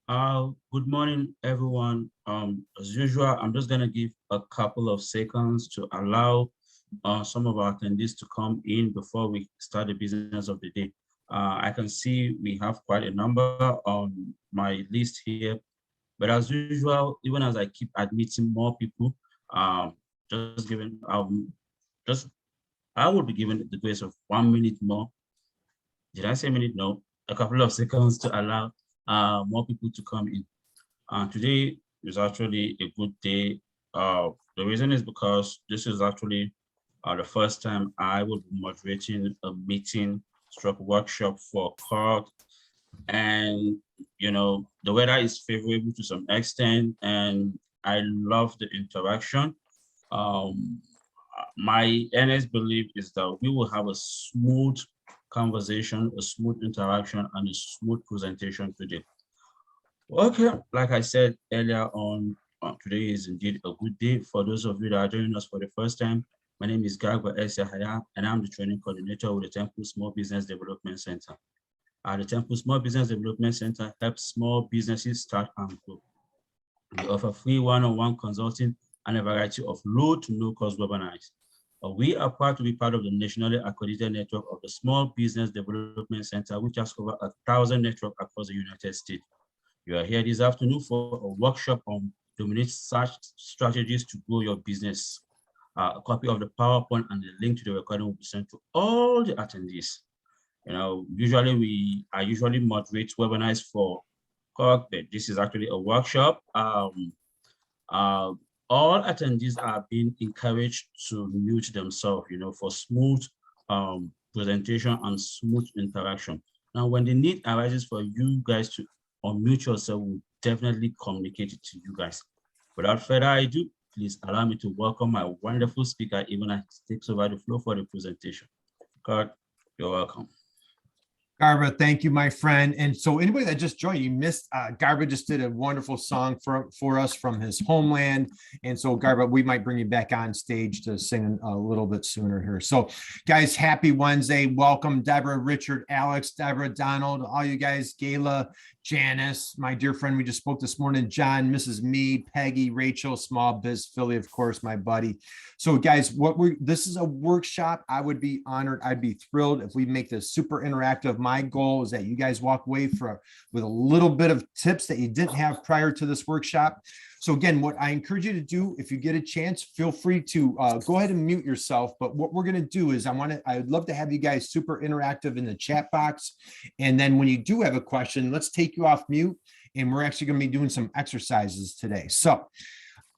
Good morning, everyone. As usual, I'm just gonna give a couple of seconds to allow some of our attendees to come in before we start the business of the day. I can see we have quite a number on my list here, but as usual, even as I keep admitting more people, um, just giving just I will be given the grace of 1 minute more. Did I say minute? No, a couple of seconds to allow more people to come in. Today is actually a good day. The reason is because this is actually the first time I will be moderating a meeting stroke workshop for Curt. And, the weather is favorable to some extent, and I love the interaction. Um, my earnest belief is that we will have a smooth conversation, a smooth interaction, and a smooth presentation today. Okay, like I said earlier on, today is indeed a good day. For those of you that are joining us for the first time, my name is Garba Esahaya, and I'm the training coordinator with the Temple Small Business Development Center. The Temple Small Business Development Center helps small businesses start and grow. We offer free one-on-one consulting and a variety of low to no cost webinars. We are proud to be part of the nationally accredited network of the Small Business Development Center, which has over 1,000 networks across the United States. You are here this afternoon for a workshop on dominate search strategies to grow your business. A copy of the PowerPoint and the link to the recording will be sent to all the attendees. I usually moderate webinars for Curt, but this is actually a workshop. All attendees are being encouraged to mute themselves, for smooth presentation and smooth interaction. Now, when the need arises for you guys to unmute yourself, we'll definitely communicate it to you guys. Without further ado, please allow me to welcome my wonderful speaker, even as he takes over the floor for the presentation. Curt, you're welcome. Garba, thank you, my friend. And so anybody that just joined, you missed, Garba just did a wonderful song for us from his homeland. And so Garba, we might bring you back on stage to sing a little bit sooner here. So guys, happy Wednesday. Welcome, Deborah, Richard, Alex, Deborah, Donald, all you guys, Gayla, Janice, my dear friend we just spoke this morning, John, Mrs. Mead, Peggy, Rachel, Small Biz Philly, of course, my buddy. So guys, this is a workshop. I would be honored. I'd be thrilled if we make this super interactive. My goal is that you guys walk away with a little bit of tips that you didn't have prior to this workshop. So again, what I encourage you to do, if you get a chance, feel free to go ahead and mute yourself. But what we're going to do is I'd love to have you guys super interactive in the chat box. And then when you do have a question, let's take you off mute. And we're actually going to be doing some exercises today. So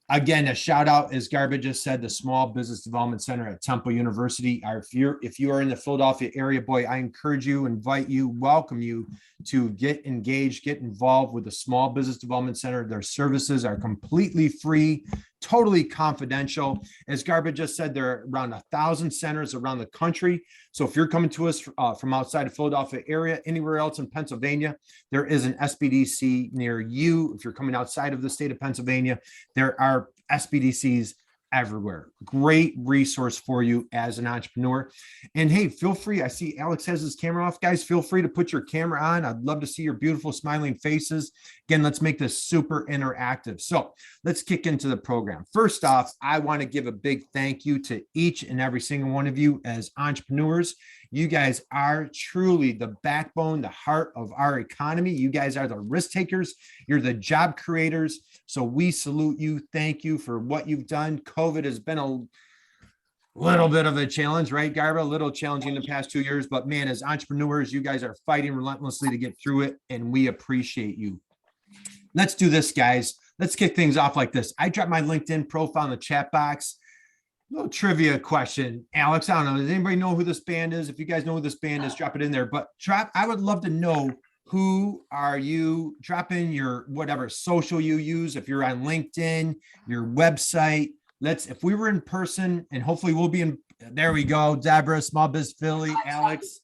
again, a shout out, as Garba just said, the Small Business Development Center at Temple University. If you are in the Philadelphia area, boy, I encourage you, invite you, welcome you to get engaged, get involved with the Small Business Development Center. Their services are completely free, totally confidential. As Garba just said, there are around 1,000 centers around the country. So if you're coming to us from outside of Philadelphia area, anywhere else in Pennsylvania, there is an SBDC near you. If you're coming outside of the state of Pennsylvania, there are SBDCs everywhere. Great resource for you as an entrepreneur. And hey, feel free. I see Alex has his camera off. Guys, feel free to put your camera on. I'd love to see your beautiful smiling faces. Again, let's make this super interactive. So let's kick into the program. First off, I want to give a big thank you to each and every single one of you as entrepreneurs. You guys are truly the backbone, the heart of our economy. You guys are the risk takers. You're the job creators. So we salute you. Thank you for what you've done. COVID has been a little bit of a challenge, right, Garba? A little challenging the past 2 years, but man, as entrepreneurs, you guys are fighting relentlessly to get through it, and we appreciate you. Let's do this, guys. Let's kick things off like this. I dropped my LinkedIn profile in the chat box. Little trivia question. Alex, I don't know. Does anybody know who this band is? If you guys know who this band is, drop it in there. But I would love to know, who are you? Drop in your whatever social you use. If you're on LinkedIn, your website. If we were in person, and hopefully we'll be in, there we go. Deborah, Small Biz Philly, Alex,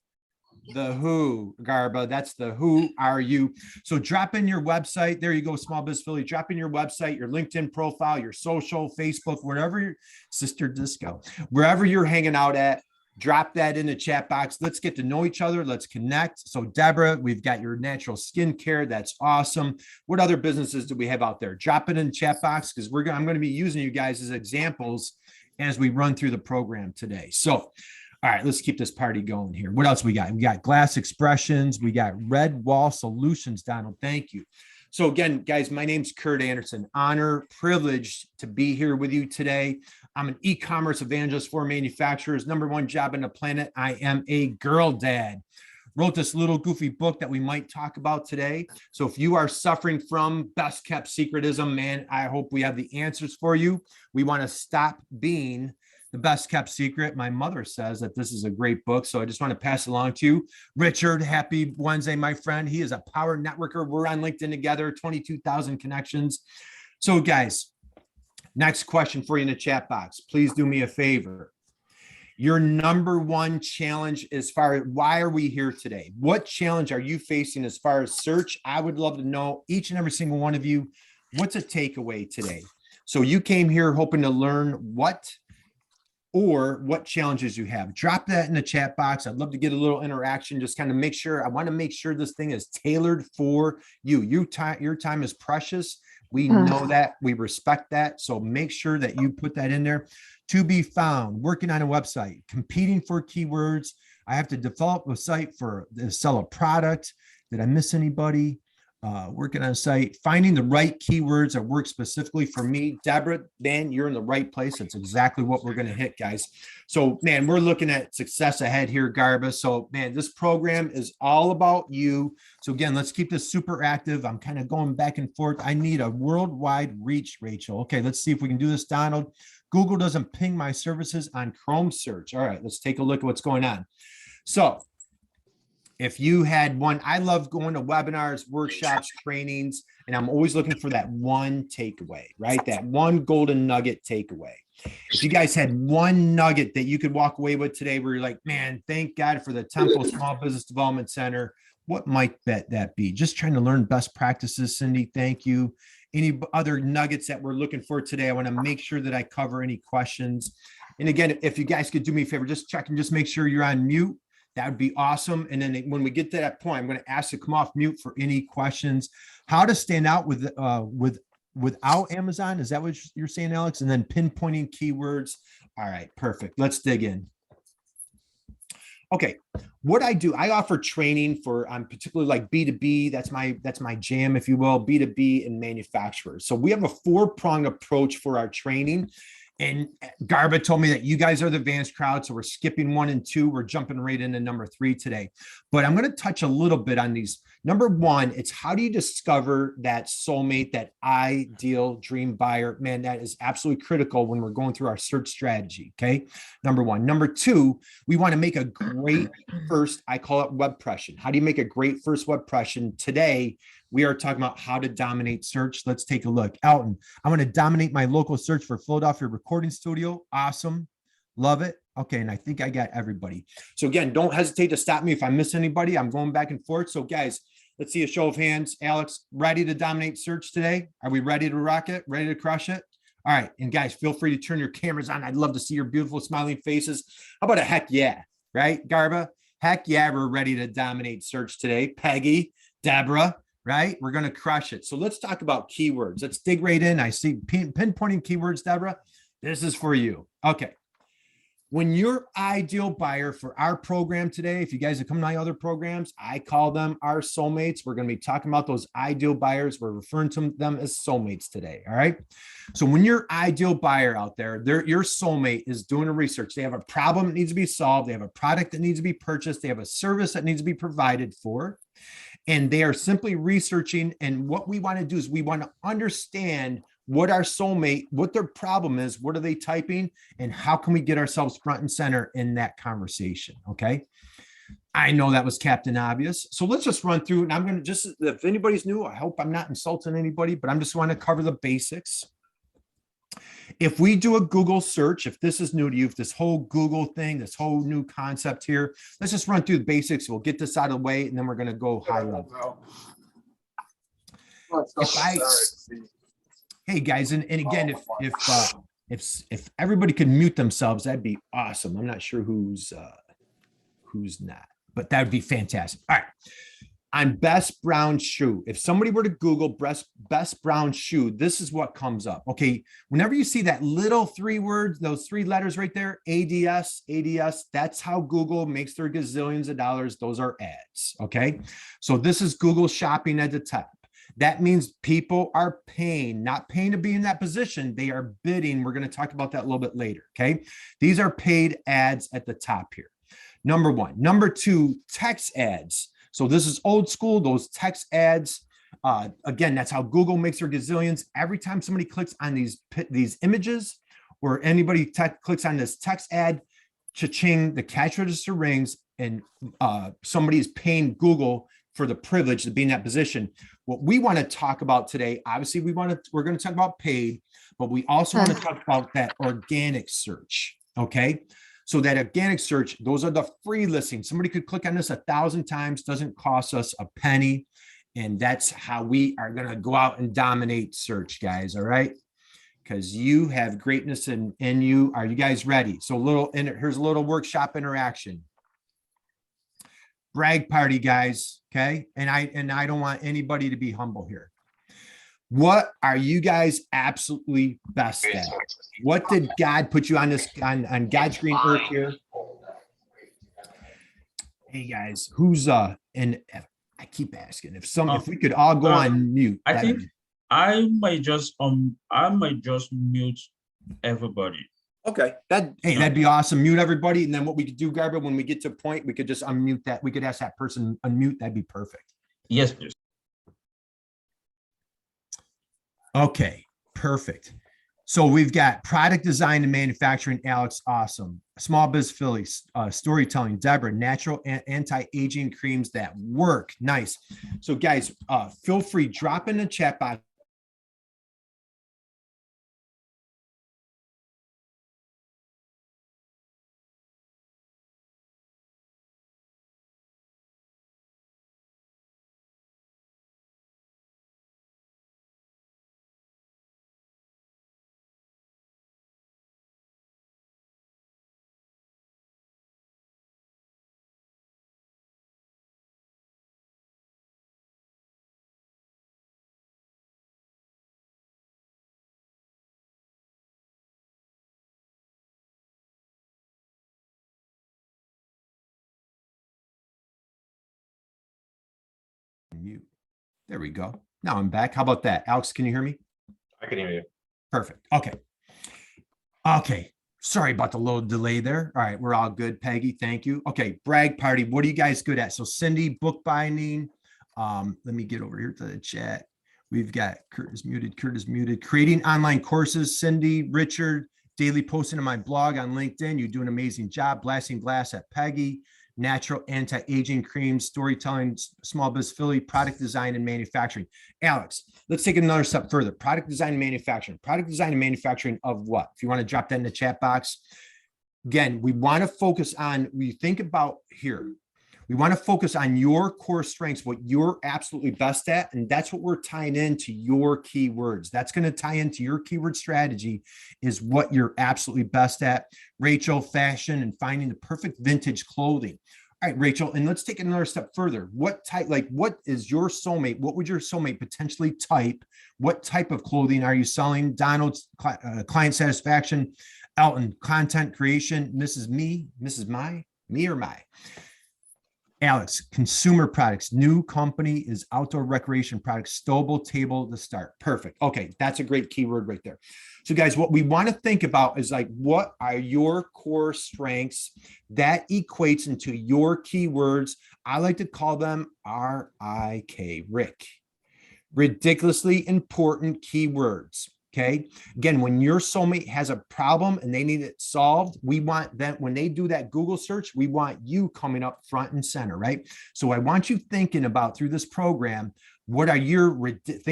the Who, Garba, that's the Who are you. So drop in your website. There you go, Small Biz Philly. Drop in your website, your LinkedIn profile, your social, Facebook, wherever your sister disco, wherever you're hanging out at. Drop that in the chat box. Let's get to know each other. Let's connect. So Deborah, we've got your natural skincare. That's awesome. What other businesses do we have out there? Drop it in the chat box because I'm going to be using you guys as examples as we run through the program today. So, all right, let's keep this party going here. What else we got? We got Glass Expressions. We got Red Wall Solutions, Donald. Thank you. So again, guys, my name's Curt Anderson. Honor, privileged to be here with you today. I'm an e-commerce evangelist for manufacturers. #1 job on the planet. I am a girl dad. Wrote this little goofy book that we might talk about today. So if you are suffering from best kept secretism, man, I hope we have the answers for you. We want to stop being the best kept secret. My mother says that this is a great book. So I just want to pass it along to you. Richard, happy Wednesday, my friend. He is a power networker. We're on LinkedIn together, 22,000 connections. So guys, next question for you in the chat box. Please do me a favor. Your #1 challenge as far as why are we here today? What challenge are you facing as far as search? I would love to know, each and every single one of you, what's a takeaway today? So you came here hoping to learn what challenges you have. Drop that in the chat box. I'd love to get a little interaction, just kind of make sure, I want to make sure this thing is tailored for you. Your time is precious. We know that, we respect that. So make sure that you put that in there. To be found, working on a website, competing for keywords. I have to develop a site to sell a product. Did I miss anybody? Working on a site, finding the right keywords that work specifically for me. Deborah, man, you're in the right place. That's exactly what we're going to hit, guys. So, man, we're looking at success ahead here, Garba. So, man, this program is all about you. So, again, let's keep this super active. I'm kind of going back and forth. I need a worldwide reach, Rachel. Okay, let's see if we can do this, Donald. Google doesn't ping my services on Chrome search. All right, let's take a look at what's going on. So, if you had one, I love going to webinars, workshops, trainings, and I'm always looking for that one takeaway, right? That one golden nugget takeaway. If you guys had one nugget that you could walk away with today where you're like, man, thank God for the Temple Small Business Development Center, what might that be? Just trying to learn best practices, Cindy, thank you. Any other nuggets that we're looking for today? I want to make sure that I cover any questions. And again, if you guys could do me a favor, just check and just make sure you're on mute. That would be awesome. And then when we get to that point, I'm going to ask to come off mute for any questions. How to stand out without Amazon? Is that what you're saying, Alex? And then pinpointing keywords. All right, perfect. Let's dig in. Okay, what I do, I offer training for particularly like B2B. That's my jam, if you will, B2B and manufacturers. So we have a 4-pronged approach for our training. And Garba told me that you guys are the advanced crowd. So we're skipping 1 and 2. We're jumping right into #3 today. But I'm going to touch a little bit on these. #1, it's how do you discover that soulmate, that ideal dream buyer? Man, that is absolutely critical when we're going through our search strategy. Okay. #1. #2, we want to make a great first, I call it web impression. How do you make a great first web impression? Today, we are talking about how to dominate search. Let's take a look. Elton, I'm going to dominate my local search for Philadelphia recording studio. Awesome. Love it. Okay. And I think I got everybody. So again, don't hesitate to stop me if I miss anybody. I'm going back and forth. So guys, let's see a show of hands. Alex, ready to dominate search today? Are we ready to rock it? Ready to crush it? All right. And guys, feel free to turn your cameras on. I'd love to see your beautiful smiling faces. How about a heck yeah? Right, Garba? Heck yeah, we're ready to dominate search today. Peggy, Deborah, right? We're going to crush it. So let's talk about keywords. Let's dig right in. I see pinpointing keywords, Deborah. This is for you. Okay. When your ideal buyer for our program today, if you guys have come to my other programs, I call them our soulmates. We're going to be talking about those ideal buyers. We're referring to them as soulmates today. All right. So when your ideal buyer out there, your soulmate is doing a research. They have a problem that needs to be solved. They have a product that needs to be purchased. They have a service that needs to be provided for. And they are simply researching. And what we want to do is we want to understand what our soulmate, what their problem is, what are they typing, and how can we get ourselves front and center in that conversation, okay? I know that was Captain Obvious. So let's just run through, and I'm going to just, if anybody's new, I hope I'm not insulting anybody, but I'm just want to cover the basics. If we do a Google search, if this is new to you, if this whole Google thing, this whole new concept here, let's just run through the basics. We'll get this out of the way, and then we're going to go high level. Hey guys, and again, If everybody could mute themselves, that'd be awesome. I'm not sure who's not, but that would be fantastic. All right. On best brown shoe, if somebody were to Google best brown shoe, this is what comes up. Okay. Whenever you see that little 3 words, those 3 letters right there, ADS, that's how Google makes their gazillions of dollars. Those are ads. Okay. So this is Google shopping at the top. That means people are paying, not paying to be in that position. They are bidding. We're going to talk about that a little bit later. Okay. These are paid ads at the top here. Number 1. Number 2, text ads. So this is old school, those text ads. Again, that's how Google makes their gazillions. Every time somebody clicks on these images, or anybody clicks on this text ad, cha-ching, the cash register rings, and somebody is paying Google for the privilege to be in that position. What we want to talk about today, obviously we're going to talk about paid, but we also want to talk about that organic search. Okay. So that organic search, those are the free listings. Somebody could click on this 1,000 times, doesn't cost us a penny. And that's how we are going to go out and dominate search, guys. All right. Because you have greatness in you. Are you guys ready? So here's a little workshop interaction. Brag party, guys. Okay. And I don't want anybody to be humble here. What are you guys absolutely best at? What did God put you on on God's green earth here? Hey guys, who's and I keep asking if we could all go on mute. I think I might just mute everybody. Okay. That'd be awesome. Mute everybody. And then what we could do, Garba, when we get to a point, we could just unmute that. We could ask that person unmute. That'd be perfect. Yes, please. Okay, perfect. So we've got product design and manufacturing, Alex, awesome. Small Biz Philly, storytelling, Deborah, natural anti-aging creams that work, nice. So guys, feel free, drop in the chat box. Mute. There we go. Now I'm back. How about that? Alex, can you hear me? I can hear you. Perfect. Okay. Okay. Sorry about the little delay there. All right. We're all good. Peggy, thank you. Okay. Brag party. What are you guys good at? So Cindy, bookbinding. Let me get over here to the chat. We've got Curt is muted. Creating online courses. Cindy, Richard, daily posting on my blog on LinkedIn. You do an amazing job. Blasting glass at Peggy. Natural anti-aging creams, storytelling, Small Biz Philly, product design and manufacturing. Alex, let's take it another step further. Product design and manufacturing. Product design and manufacturing of what? If you want to drop that in the chat box. Again, we want to focus on, we think about here. We want to focus on your core strengths, what you're absolutely best at. And that's what we're tying into your keywords. That's going to tie into your keyword strategy is what you're absolutely best at. Rachel, fashion and finding the perfect vintage clothing. All right, Rachel, and let's take it another step further. What is your soulmate? What would your soulmate potentially type? What type of clothing are you selling? Donald's client satisfaction, Elton, content creation, Mrs. Me or my? Alex, consumer products, new company is outdoor recreation products, stowable table to start. Perfect. Okay. That's a great keyword right there. So guys, what we want to think about is like, what are your core strengths that equates into your keywords? I like to call them RIK, Rick, ridiculously important keywords. Okay. Again, when your soulmate has a problem and they need it solved, we want them, when they do that Google search, we want you coming up front and center, right? So I want you thinking about through this program, what are your,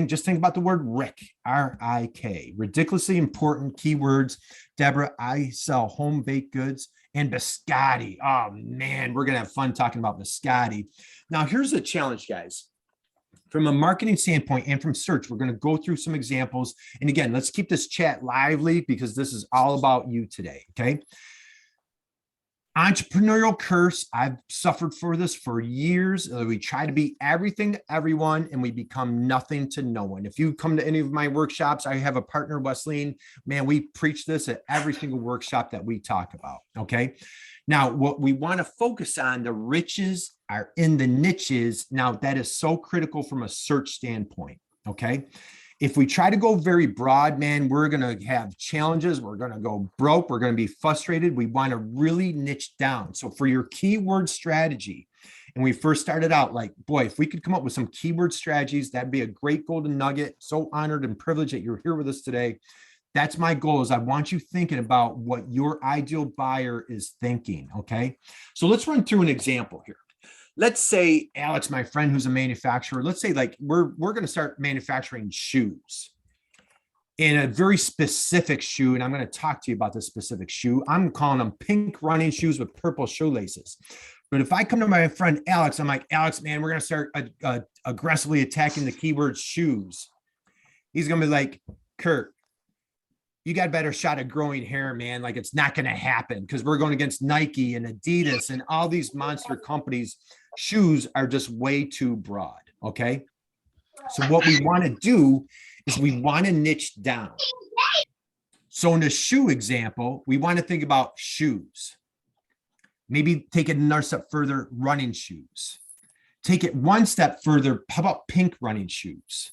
just think about the word Rick, R-I-K, ridiculously important keywords. Deborah, I sell home baked goods and biscotti. Oh man, we're going to have fun talking about biscotti. Now here's the challenge, guys. From a marketing standpoint and from search, we're going to go through some examples. And again, let's keep this chat lively because this is all about you today. Okay. Entrepreneurial curse. I've suffered for this for years. We try to be everything to everyone and we become nothing to no one. If you come to any of my workshops, I have a partner, Wesleyen. Man, we preach this at every single workshop that we talk about. Okay. Now, what we want to focus on, the riches are in the niches. Now, that is so critical from a search standpoint. Okay. If we try to go very broad, man, we're going to have challenges. We're going to go broke. We're going to be frustrated. We want to really niche down. So for your keyword strategy, and we first started out like, boy, if we could come up with some keyword strategies, that'd be a great golden nugget. So honored and privileged that you're here with us today. That's my goal, is I want you thinking about what your ideal buyer is thinking. Okay. So let's run through an example here. Let's say Alex, my friend, who's a manufacturer, let's say like we're going to start manufacturing shoes, in a very specific shoe. And I'm going to talk to you about this specific shoe. I'm calling them pink running shoes with purple shoelaces. But if I come to my friend Alex, I'm like, Alex, man, we're going to start aggressively attacking the keyword shoes. He's going to be like, Curt, you got a better shot at growing hair, man. Like, it's not going to happen because we're going against Nike and Adidas and all these monster companies. Shoes are just way too broad. Okay. So what we want to do is we want to niche down. So in the shoe example, we want to think about shoes. Maybe take it another step further, running shoes. Take it one step further. How about pink running shoes?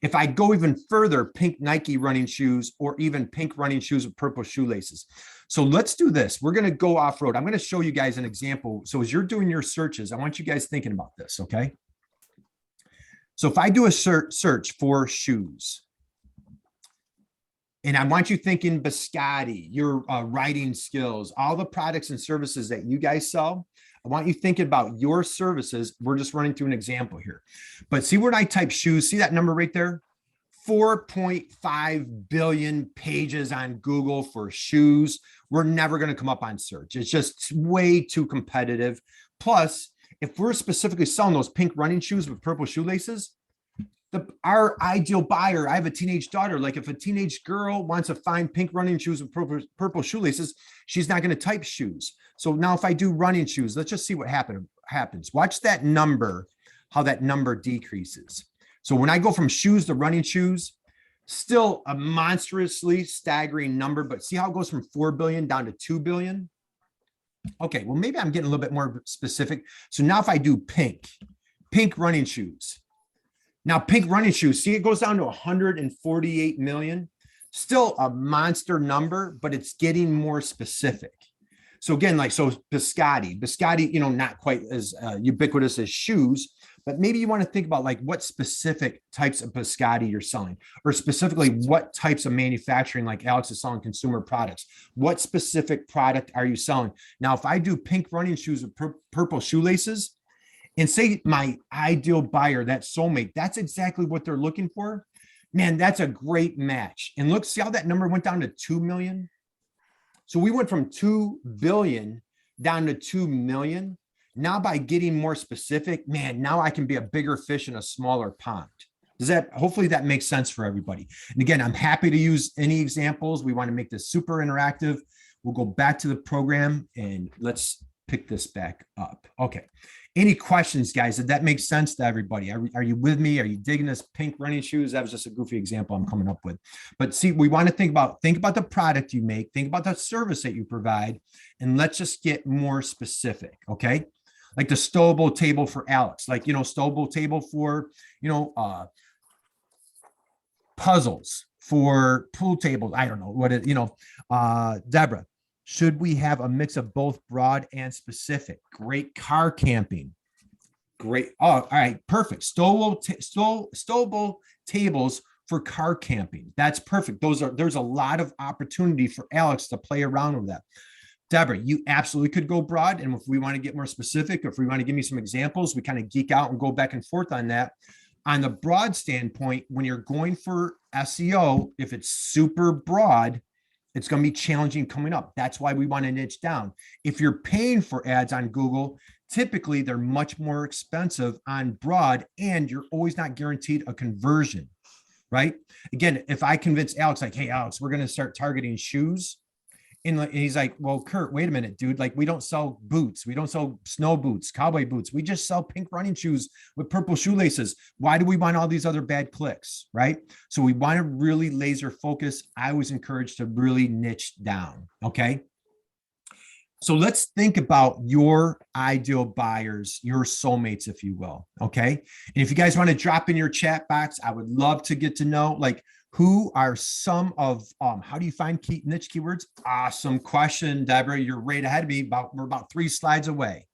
If I go even further, pink Nike running shoes, or even pink running shoes with purple shoelaces. So let's do this. We're going to go off-road. I'm going to show you guys an example. So as you're doing your searches, I want you guys thinking about this, okay? So if I do a search for shoes, and I want you thinking biscotti, your writing skills, all the products and services that you guys sell, I want you thinking about your services. We're just running through an example here. But see when I type shoes, see that number right there? 4.5 billion pages on Google for shoes. We're never going to come up on search. It's just way too competitive. Plus, if we're specifically selling those pink running shoes with purple shoelaces, our ideal buyer, I have a teenage daughter. Like if a teenage girl wants to find pink running shoes with purple shoelaces, she's not going to type shoes. So now if I do running shoes, let's just see what happens. Watch that number, how that number decreases. So when I go from shoes to running shoes, still a monstrously staggering number, but see how it goes from 4 billion down to 2 billion? Okay, well, maybe I'm getting a little bit more specific. So now if I do pink running shoes, now pink running shoes, see, it goes down to 148 million, still a monster number, but it's getting more specific. So again, like, so biscotti, you know, not quite as ubiquitous as shoes, but maybe you want to think about like what specific types of biscotti you're selling, or specifically what types of manufacturing, like Alex is selling consumer products. What specific product are you selling? Now, if I do pink running shoes with purple shoelaces, and say my ideal buyer, that soulmate, that's exactly what they're looking for, man, that's a great match. And look, see how that number went down to 2 million? So we went from 2 billion down to 2 million. Now by getting more specific, man, now I can be a bigger fish in a smaller pond. Hopefully that makes sense for everybody. And again, I'm happy to use any examples. We want to make this super interactive. We'll go back to the program and let's pick this back up. Okay. Any questions, guys? Did that make sense to everybody? Are you with me? Are you digging this pink running shoes? That was just a goofy example I'm coming up with. But see, we want to think about the product you make, think about the service that you provide, and let's just get more specific, okay? Like the stowable table for Alex, like, you know, stowable table for, you know, puzzles, for pool tables. I don't know what it, you know, Deborah. Should we have a mix of both broad and specific? Great car camping. Great. Oh, all right. Perfect. Stowable tables for car camping. That's perfect. There's a lot of opportunity for Alex to play around with that. Deborah, you absolutely could go broad. And if we want to get more specific, if we want to give me some examples, we kind of geek out and go back and forth on that. On the broad standpoint, when you're going for SEO, if it's super broad, it's going to be challenging coming up. That's why we want to niche down. If you're paying for ads on Google, typically they're much more expensive on broad, and you're always not guaranteed a conversion, right? Again, if I convince Alex, like, hey, Alex, we're going to start targeting shoes. And he's like, well, Curt, wait a minute, dude. Like, we don't sell boots. We don't sell snow boots, cowboy boots. We just sell pink running shoes with purple shoelaces. Why do we want all these other bad clicks, right? So we want to really laser focus. I was encouraged to really niche down, okay? So let's think about your ideal buyers, your soulmates, if you will, okay? And if you guys want to drop in your chat box, I would love to get to know, like, who are some of, how do you find niche keywords? Awesome question, Deborah. You're right ahead of me. We're about 3 slides away.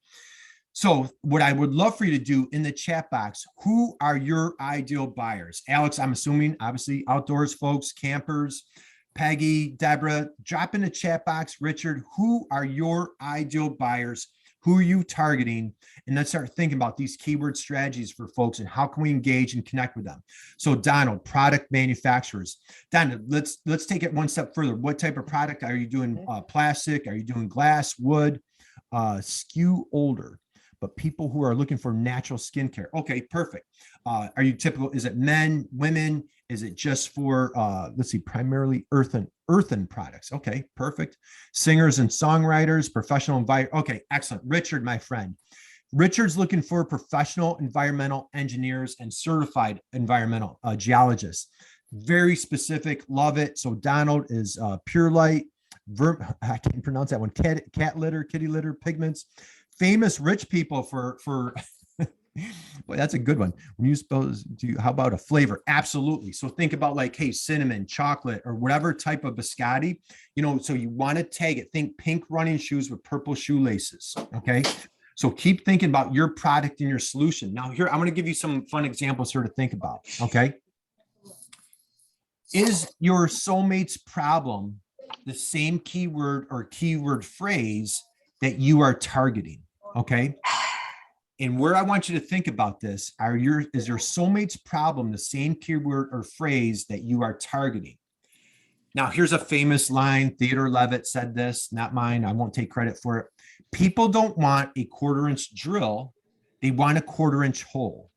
So what I would love for you to do in the chat box, who are your ideal buyers? Alex, I'm assuming, obviously, outdoors folks, campers. Peggy, Deborah, drop in the chat box. Richard, who are your ideal buyers? Who are you targeting? And let's start thinking about these keyword strategies for folks and how can we engage and connect with them. So Donald, product manufacturers. Donald, let's take it one step further. What type of product are you doing? Plastic? Are you doing glass, wood? Skew older, but people who are looking for natural skincare. Okay, perfect. Are you typical? Is it men, women? Is it just for, let's see, primarily earthen products? Okay, perfect. Singers and songwriters, professional environment. Okay, excellent. Richard, my friend. Richard's looking for professional environmental engineers and certified environmental geologists. Very specific, love it. So Donald is Pure Light, I can't pronounce that one, cat litter, kitty litter, pigments. Famous rich people for Boy, that's a good one. When you suppose, how about a flavor? Absolutely. So think about like, hey, cinnamon, chocolate, or whatever type of biscotti, so you want to tag it. Think pink running shoes with purple shoelaces. Okay. So keep thinking about your product and your solution. Now here, I'm going to give you some fun examples here to think about. Okay. Is your soulmate's problem the same keyword or keyword phrase that you are targeting? Okay. And where I want you to think about this is your soulmate's problem the same keyword or phrase that you are targeting? Now, here's a famous line. Theodore Levitt said this, not mine. I won't take credit for it. People don't want a 1/4-inch drill. They want a 1/4-inch hole.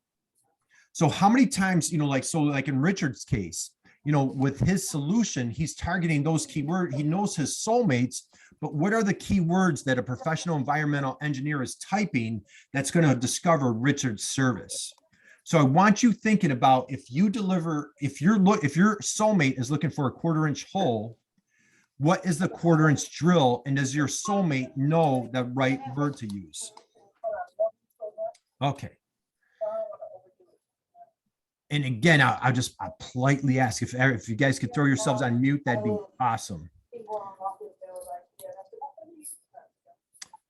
So how many times, like in Richard's case, with his solution, he's targeting those keywords. He knows his soulmates, but what are the keywords that a professional environmental engineer is typing that's going to discover Richard's service? So I want you thinking about if your soulmate is looking for a 1/4-inch hole, what is the 1/4-inch drill? And does your soulmate know the right word to use? Okay. And again, I'll politely ask if you guys could throw yourselves on mute, that'd be awesome.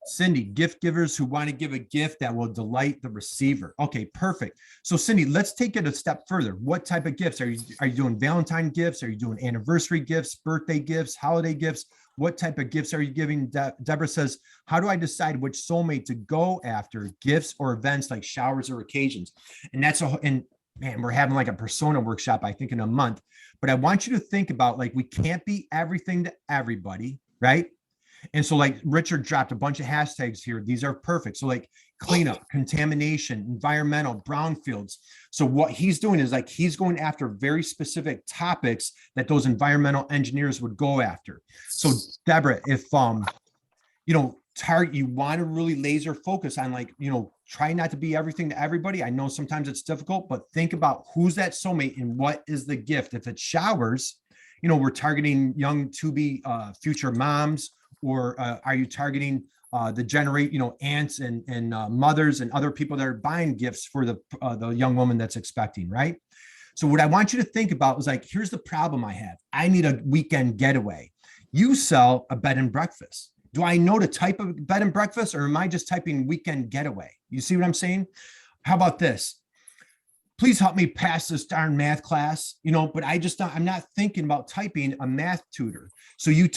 Cindy, gift givers who want to give a gift that will delight the receiver. Okay, perfect. So Cindy, let's take it a step further. What type of gifts? Are you doing Valentine gifts? Are you doing anniversary gifts, birthday gifts, holiday gifts? What type of gifts are you giving? Deborah says, how do I decide which soulmate to go after, gifts or events like showers or occasions? And man, we're having like a persona workshop, I think, in a month. But I want you to think about, like, we can't be everything to everybody, right? And so like Richard dropped a bunch of hashtags here. These are perfect. So like cleanup, contamination, environmental, brownfields. So what he's doing is like, he's going after very specific topics that those environmental engineers would go after. So Deborah, if, you want to really laser focus on, like, try not to be everything to everybody. I know sometimes it's difficult, but think about who's that soulmate and what is the gift. If it's showers, we're targeting young to-be future moms, or are you targeting aunts and mothers and other people that are buying gifts for the young woman that's expecting, right? So what I want you to think about is like, here's the problem I have. I need a weekend getaway. You sell a bed and breakfast. Do I know the type of bed and breakfast, or am I just typing weekend getaway? You see what I'm saying? How about this? Please help me pass this darn math class, but I'm not thinking about typing a math tutor. So you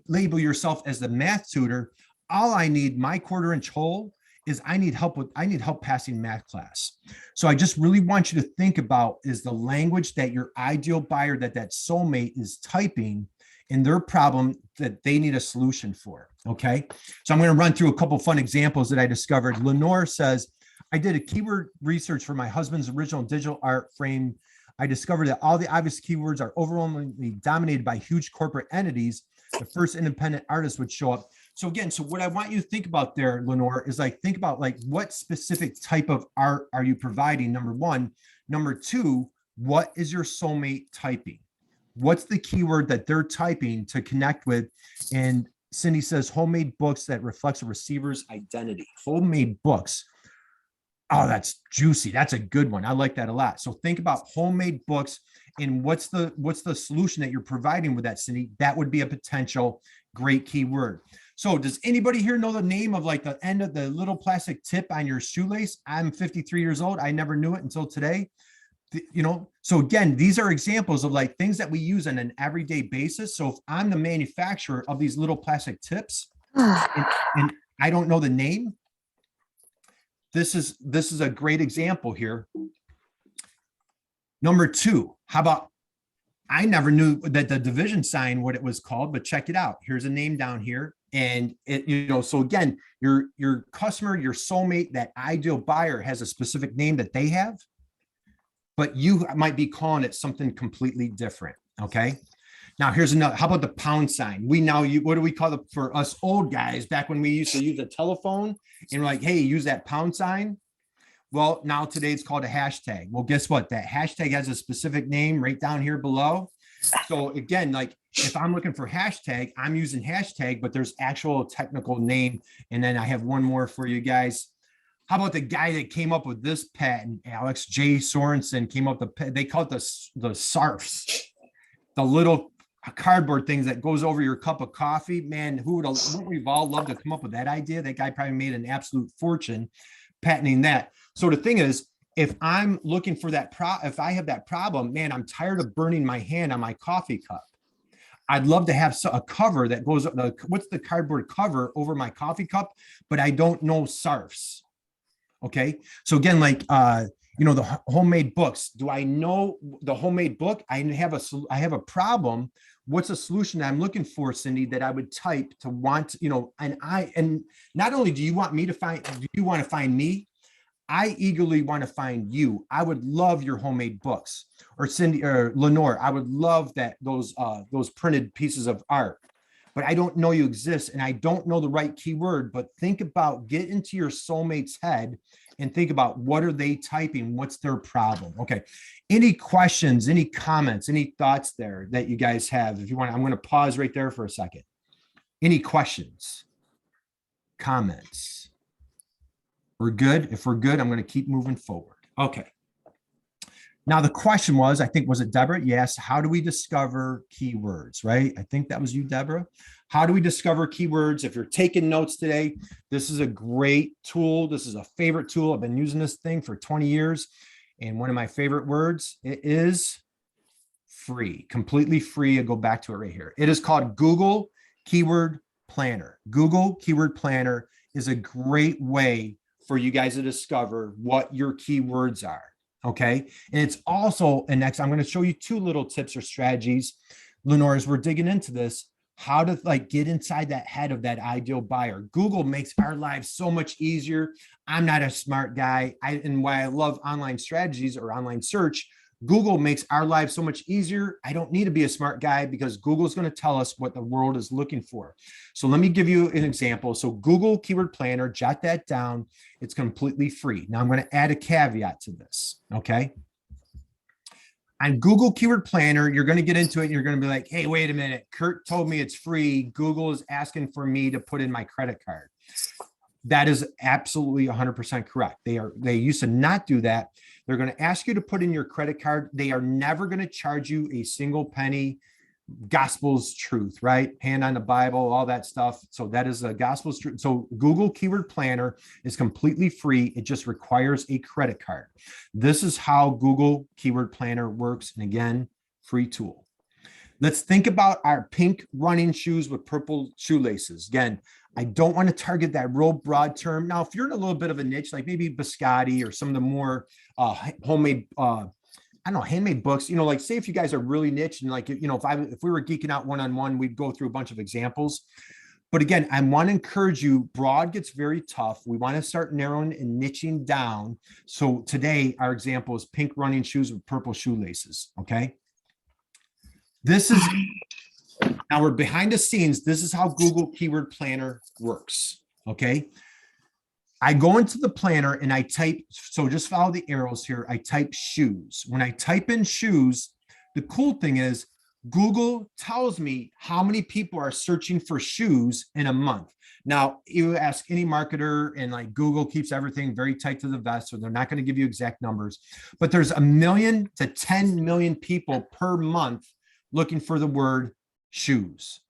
label yourself as the math tutor. All I need, my 1/4-inch hole, is I need help passing math class. So I just really want you to think about, is the language that your ideal buyer, that soulmate is typing, and their problem that they need a solution for. Okay. So I'm going to run through a couple fun examples that I discovered. Lenore says, I did a keyword research for my husband's original digital art frame. I discovered that all the obvious keywords are overwhelmingly dominated by huge corporate entities. The first independent artist would show up. So again, so what I want you to think about there, Lenore, is like, think about like what specific type of art are you providing? Number one. Number two, what is your soulmate typing? What's the keyword that they're typing to connect with? And Cindy says, homemade books that reflects a receiver's identity. Homemade books. Oh, that's juicy. That's a good one. I like that a lot. So think about homemade books and what's the solution that you're providing with that, Cindy? That would be a potential great keyword. So does anybody here know the name of like the end of the little plastic tip on your shoelace? I'm 53 years old. I never knew it until today. You know, so again, these are examples of like things that we use on an everyday basis. So if I'm the manufacturer of these little plastic tips and I don't know the name, this is a great example here. Number two, how about, I never knew that the division sign, what it was called, but check it out. Here's a name down here. And it, you know, so again, your customer, your soulmate, that ideal buyer has a specific name that they have, but you might be calling it something completely different. Okay. Now here's another, how about the pound sign? We now, what do we call it for us old guys back when we used to use a telephone and we're like, hey, use that pound sign. Well, now today it's called a hashtag. Well, guess what? That hashtag has a specific name right down here below. So again, like if I'm looking for hashtag, I'm using hashtag, but there's actual technical name. And then I have one more for you guys. How about the guy that came up with this patent? Alex J. Sorensen came up with they call it the SARFs, the little cardboard things that goes over your cup of coffee. Man, wouldn't we've all loved to come up with that idea? That guy probably made an absolute fortune patenting that. So the thing is, if I'm looking for that if I have that problem, man, I'm tired of burning my hand on my coffee cup. I'd love to have a cover that goes, what's the cardboard cover over my coffee cup, but I don't know SARFs. Okay. So again, like, you know, the homemade books, do I know the homemade book? I have a problem. What's a solution that I'm looking for, Cindy, that I would type to want, you know, and not only do you want me to find, do you want to find me? I eagerly want to find you. I would love your homemade books. Or Cindy or Lenore, I would love those printed pieces of art, but I don't know you exist and I don't know the right keyword. But think about, get into your soulmate's head and think about, what are they typing? What's their problem? Okay. Any questions, any comments, any thoughts there that you guys have? If you want, I'm going to pause right there for a second. Any questions, comments? We're good. If we're good, I'm going to keep moving forward. Okay. Now the question was, I think, was it Deborah? Yes. How do we discover keywords, right? I think that was you, Deborah. How do we discover keywords? If you're taking notes today, this is a great tool. This is a favorite tool. I've been using this thing for 20 years. And one of my favorite words, it is free, completely free. I'll go back to it right here. It is called Google Keyword Planner. Google Keyword Planner is a great way for you guys to discover what your keywords are. Okay. And it's also, and next, I'm going to show you two little tips or strategies, Lenore, as we're digging into this, how to like get inside that head of that ideal buyer. Google makes our lives so much easier. I'm not a smart guy. And why I love online strategies or online search, Google makes our lives so much easier. I don't need to be a smart guy because Google's going to tell us what the world is looking for. So let me give you an example. So Google Keyword Planner, jot that down. It's completely free. Now I'm going to add a caveat to this. Okay. On Google Keyword Planner, you're going to get into it and you're going to be like, hey, wait a minute. Curt told me it's free. Google is asking for me to put in my credit card. That is absolutely 100% correct. They used to not do that. They're going to ask you to put in your credit card. They are never going to charge you a single penny. Gospel's truth, right? Hand on the Bible, all that stuff. So that is the gospel's truth. So Google Keyword Planner is completely free. It just requires a credit card. This is how Google Keyword Planner works. And again, free tool. Let's think about our pink running shoes with purple shoelaces. Again, I don't want to target that real broad term. Now, if you're in a little bit of a niche, like maybe biscotti or some of the more homemade I don't know, handmade books, you know, like say if you guys are really niche and like, you know, if we were geeking out one-on-one, we'd go through a bunch of examples. But again, I want to encourage you, broad gets very tough. We want to start narrowing and niching down. So today, our example is pink running shoes with purple shoelaces. Okay. This is, now we're behind the scenes. This is how Google Keyword Planner works. Okay. I go into the planner and I type, so just follow the arrows here. I type shoes. When I type in shoes, the cool thing is Google tells me how many people are searching for shoes in a month. Now, you ask any marketer and like Google keeps everything very tight to the vest, so they're not going to give you exact numbers, but there's 1 million to 10 million people per month looking for the word shoes.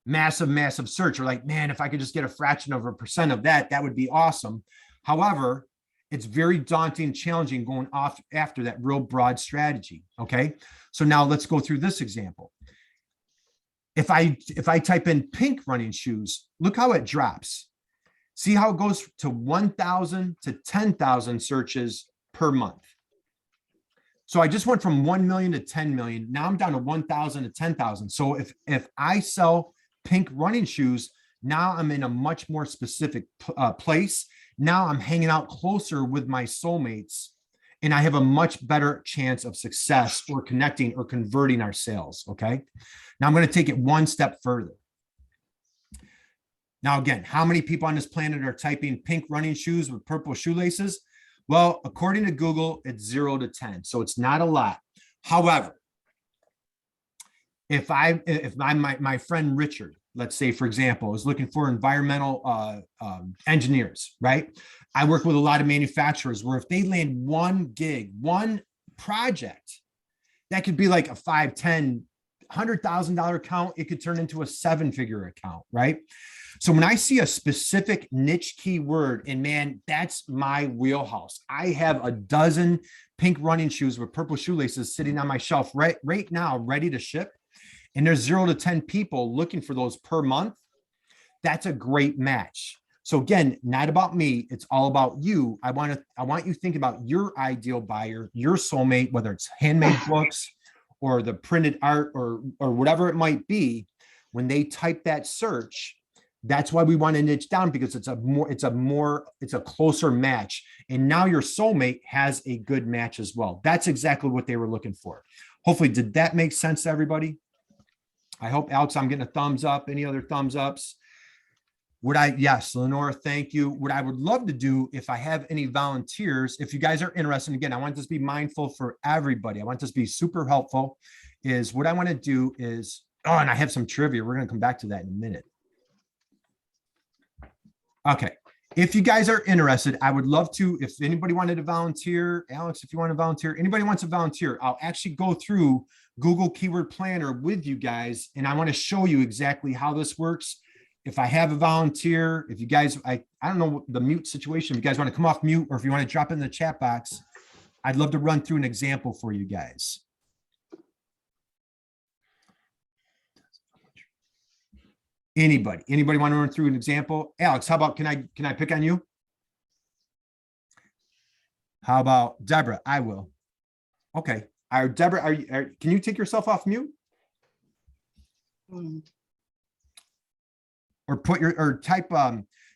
Massive search. Or like, man, if I could just get a fraction of a percent of that, that would be awesome. However, it's very daunting and challenging going off after that real broad strategy. Okay. So now let's go through this example. If I type in pink running shoes, look how it drops. See how it goes to 1,000 to 10,000 searches per month. So I just went from 1 million to 10 million. Now I'm down to 1,000 to 10,000. So if I sell pink running shoes, now I'm in a much more specific place. Now I'm hanging out closer with my soulmates and I have a much better chance of success or connecting or converting our sales. Okay. Now I'm going to take it one step further. Now, again, how many people on this planet are typing pink running shoes with purple shoelaces? Well, according to Google, it's 0 to 10. So it's not a lot. However, if my friend Richard, let's say, for example, is looking for environmental engineers, right? I work with a lot of manufacturers where if they land one gig, one project, that could be like a $5, $10, $100,000 account. It could turn into a 7-figure account, right? So when I see a specific niche keyword, and man, that's my wheelhouse. I have a dozen pink running shoes with purple shoelaces sitting on my shelf right now, ready to ship. And there's 0 to 10 people looking for those per month. That's a great match. So again, not about me, it's all about you. I want you to think about your ideal buyer, your soulmate, whether it's handmade books or the printed art or whatever it might be. When they type that search, that's why we want to niche down, because it's a closer match. And now your soulmate has a good match as well. That's exactly what they were looking for. Hopefully, did that make sense to everybody? I hope, Alex, I'm getting a thumbs up. Any other thumbs ups? Yes, Lenora, thank you. What I would love to do, if I have any volunteers, if you guys are interested, again, I want this to be mindful for everybody. I want this to be super helpful, is what I want to do is, and I have some trivia. We're going to come back to that in a minute. Okay. If you guys are interested, I would love to, if anybody wanted to volunteer, Alex, if you want to volunteer, anybody wants to volunteer, I'll actually go through Google Keyword Planner with you guys. And I want to show you exactly how this works. If I have a volunteer, if you guys, I don't know the mute situation, if you guys want to come off mute, or if you want to drop in the chat box, I'd love to run through an example for you guys. Anybody want to run through an example? Alex, how about, can I pick on you? How about Deborah? I will. Okay. Deborah, can you take yourself off mute? Or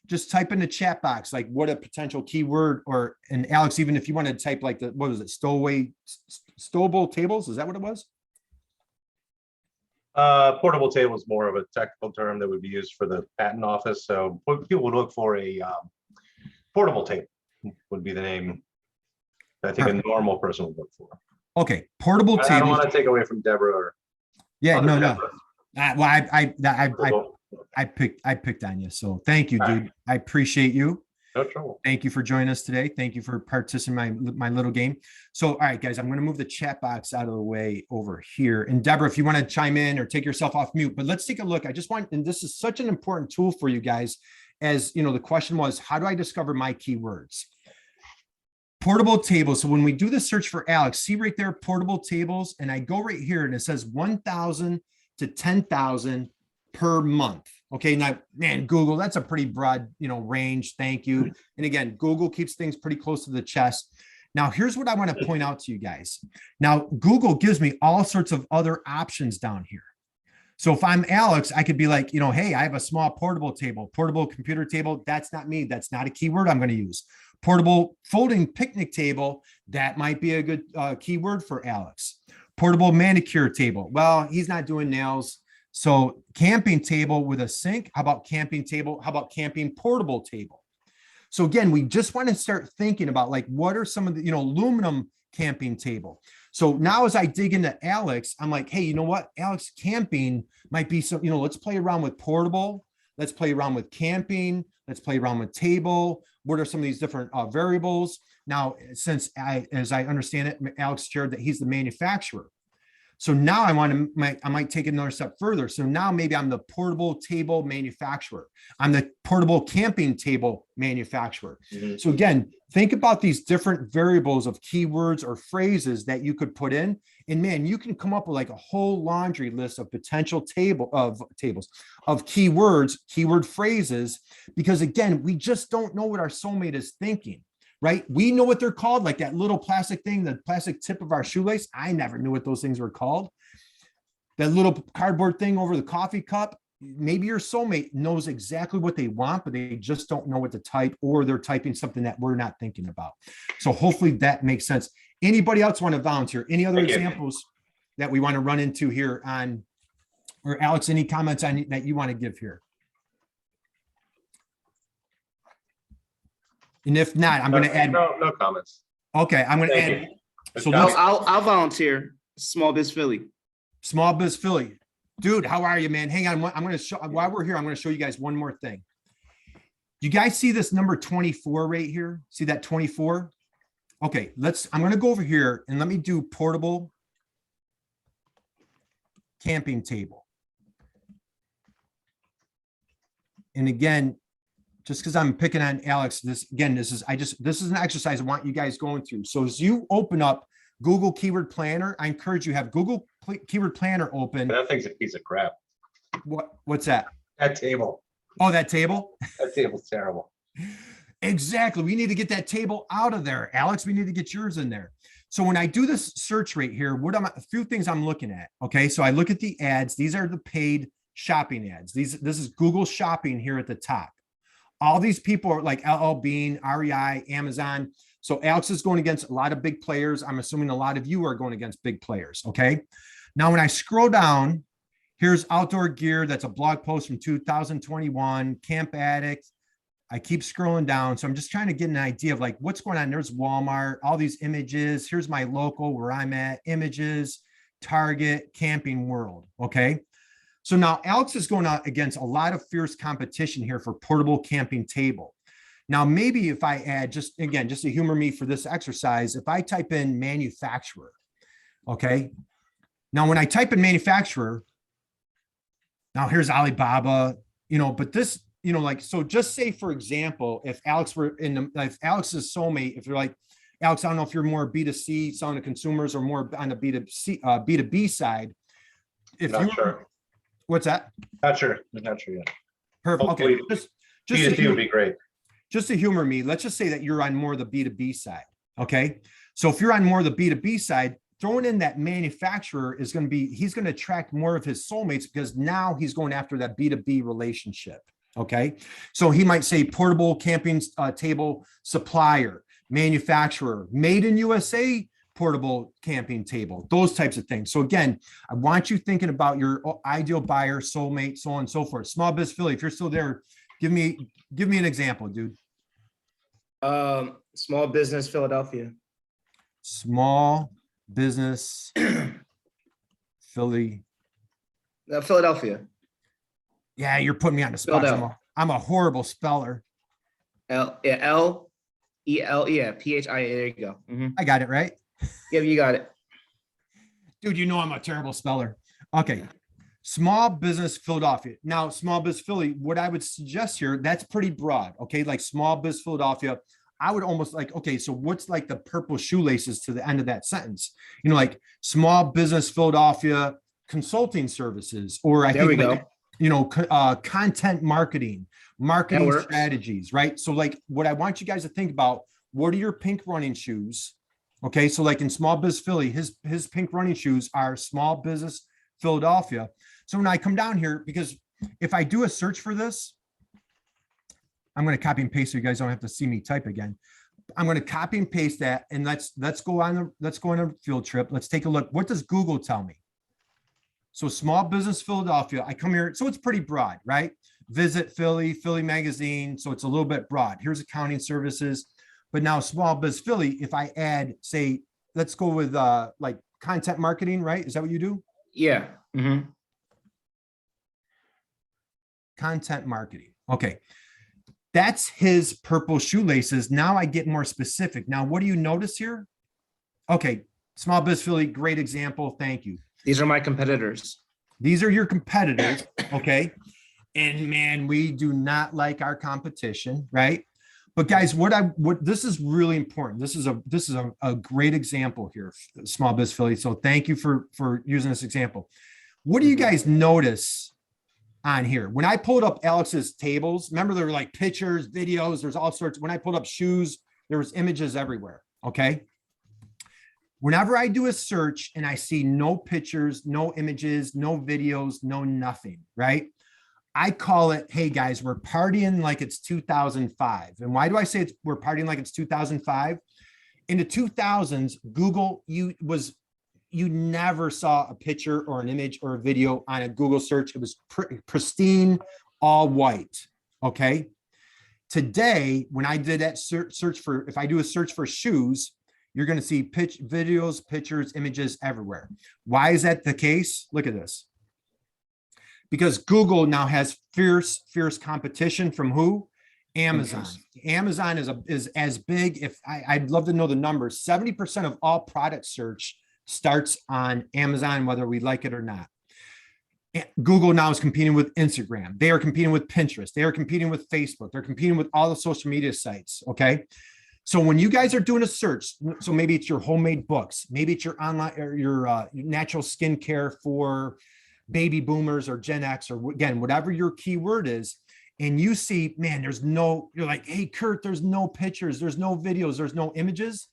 just type in the chat box, like what a potential keyword, and Alex, even if you want to type like what was it? Stowable tables. Is that what it was? Portable table is more of a technical term that would be used for the patent office. So people would look for a portable table would be the name I think a normal person would look for. Okay, portable table. I don't want to take away from Deborah or no. Deborah. Well, I picked on you, so thank you, dude. I appreciate you. No trouble. Thank you for joining us today. Thank you for participating in my little game. So, all right, guys, I'm going to move the chat box out of the way over here. And Deborah, if you want to chime in or take yourself off mute, but let's take a look. And this is such an important tool for you guys. As you know, the question was, how do I discover my keywords? Portable tables. So when we do the search for Alex, see right there, portable tables, and I go right here and it says 1,000 to 10,000 per month. Okay, now, man, Google, that's a pretty broad, range. Thank you. And again, Google keeps things pretty close to the chest. Now, here's what I want to point out to you guys. Now, Google gives me all sorts of other options down here. So if I'm Alex, I could be like, hey, I have a small portable table, portable computer table. That's not me. That's not a keyword I'm going to use. Portable folding picnic table. That might be a good keyword for Alex. Portable manicure table. Well, he's not doing nails. So camping table with a sink. How about camping table? How about camping portable table? So again, we just want to start thinking about like, what are some of the, aluminum camping table. So now as I dig into Alex, I'm like, hey, you know what? Alex, camping might be some, let's play around with portable. Let's play around with camping. Let's play around with table. What are some of these different variables? Now, since as I understand it, Alex shared that he's the manufacturer. So now I might take another step further. So now maybe I'm the portable table manufacturer. I'm the portable camping table manufacturer. Mm-hmm. So again, think about these different variables of keywords or phrases that you could put in. And man, you can come up with like a whole laundry list of potential tables of keywords, keyword phrases, because again, we just don't know what our soulmate is thinking. Right? We know what they're called, like that little plastic thing, the plastic tip of our shoelace. I never knew what those things were called. That little cardboard thing over the coffee cup. Maybe your soulmate knows exactly what they want, but they just don't know what to type, or they're typing something that we're not thinking about. So hopefully that makes sense. Anybody else want to volunteer? Any other examples that we want to run into here on, or Alex, any comments on that you want to give here? And if not, I'm going to add. No comments. Okay, I'm going to add. So I'll volunteer. Small Biz Philly. Small Biz Philly. Dude, how are you, man? Hang on. I'm going to show, while we're here, I'm going to show you guys one more thing. You guys see this number 24 right here? See that 24? Okay, I'm going to go over here and let me do portable camping table. And again, just because I'm picking on Alex, this is an exercise I want you guys going through. So as you open up Google Keyword Planner, I encourage you to have Google Keyword Planner open. That thing's a piece of crap. What's that? That table. Oh, that table? That table's terrible. Exactly. We need to get that table out of there. Alex, we need to get yours in there. So when I do this search right here, a few things I'm looking at. Okay. So I look at the ads. These are the paid shopping ads. This is Google Shopping here at the top. All these people are like LL Bean, REI, Amazon. So Alex is going against a lot of big players. I'm assuming a lot of you are going against big players. Okay. Now, when I scroll down, here's Outdoor Gear. That's a blog post from 2021, Camp Addict. I keep scrolling down. So I'm just trying to get an idea of like what's going on. There's Walmart, all these images. Here's my local where I'm at, images, Target, Camping World. Okay. So now Alex is going out against a lot of fierce competition here for portable camping table. Now, maybe if I add just to humor me for this exercise, if I type in manufacturer, okay. Now, when I type in manufacturer, now here's Alibaba, but this, so just say, for example, if Alex were if Alex's soulmate, if you're like, Alex, I don't know if you're more B2C selling to consumers or more on the B2B side. If Not sure. What's that? Not sure yet. Perfect. Okay. Just B2C would be great. Just to humor me, let's just say that you're on more of the B2B side. Okay. So if you're on more of the B2B side, throwing in that manufacturer he's going to attract more of his soulmates because now he's going after that B2B relationship. Okay. So he might say portable camping table supplier, manufacturer, made in USA, portable camping table, those types of things. So again, I want you thinking about your ideal buyer, soulmate, so on and so forth. Small Biz Philly, if you're still there, give me an example, dude. Small Business Philadelphia. Small Business Philly. Philadelphia. Yeah, you're putting me on the spot. I'm a horrible speller. L-E-L, P-H-I-A. There you go. Mm-hmm. I got it right. Yeah, you got it. Dude, I'm a terrible speller. Okay. Small Business Philadelphia. Now, Small Biz Philly, what I would suggest here, that's pretty broad. Okay. Like Small Biz Philadelphia, I would almost like, okay, so what's like the purple shoelaces to the end of that sentence? Like Small Business Philadelphia consulting services, or I think like, content marketing strategies, right? So like what I want you guys to think about, what are your pink running shoes? Okay, so like in Small Biz Philly, his pink running shoes are Small Business Philadelphia. So when I come down here, because if I do a search for this, I'm going to copy and paste so you guys don't have to see me type again. I'm going to copy and paste that, and let's go on a field trip. Let's take a look. What does Google tell me? So Small Business Philadelphia, I come here, so it's pretty broad, right? Visit Philly, Philly Magazine, so it's a little bit broad. Here's accounting services, but now Small Biz Philly, if I add, say, let's go with like content marketing, right? Is that what you do? Yeah. Mm-hmm. Content marketing. Okay. That's his purple shoelaces. Now I get more specific. Now, what do you notice here? Okay. Small Biz Philly, great example. Thank you. These are my competitors. These are your competitors. Okay. And man, we do not like our competition, right? But guys, what this is really important. This is a great example here, Small Biz Philly. So thank you for using this example. What do you guys notice on here? When I pulled up Alex's tables, remember there were like pictures, videos, there's all sorts. When I pulled up shoes, there was images everywhere. Okay. Whenever I do a search and I see no pictures, no images, no videos, no nothing, right? I call it, hey guys, we're partying like it's 2005. And why do I say we're partying like it's 2005? In the 2000s, Google, you never saw a picture or an image or a video on a Google search. It was pristine, all white. Okay. Today, when I did that search for, if I do a search for shoes, you're going to see videos, pictures, images everywhere. Why is that the case? Look at this. Because Google now has fierce competition from who? Amazon. Amazon is as big. I'd love to know the numbers. 70% of all product search starts on Amazon, whether we like it or not. Google now is competing with Instagram. They are competing with Pinterest. They are competing with Facebook. They're competing with all the social media sites. Okay. So when you guys are doing a search, so maybe it's your homemade books, maybe it's your online or your natural skincare for baby boomers or Gen X, or again, whatever your keyword is, and you see, man, you're like, hey, Curt, there's no pictures, there's no videos, there's no images.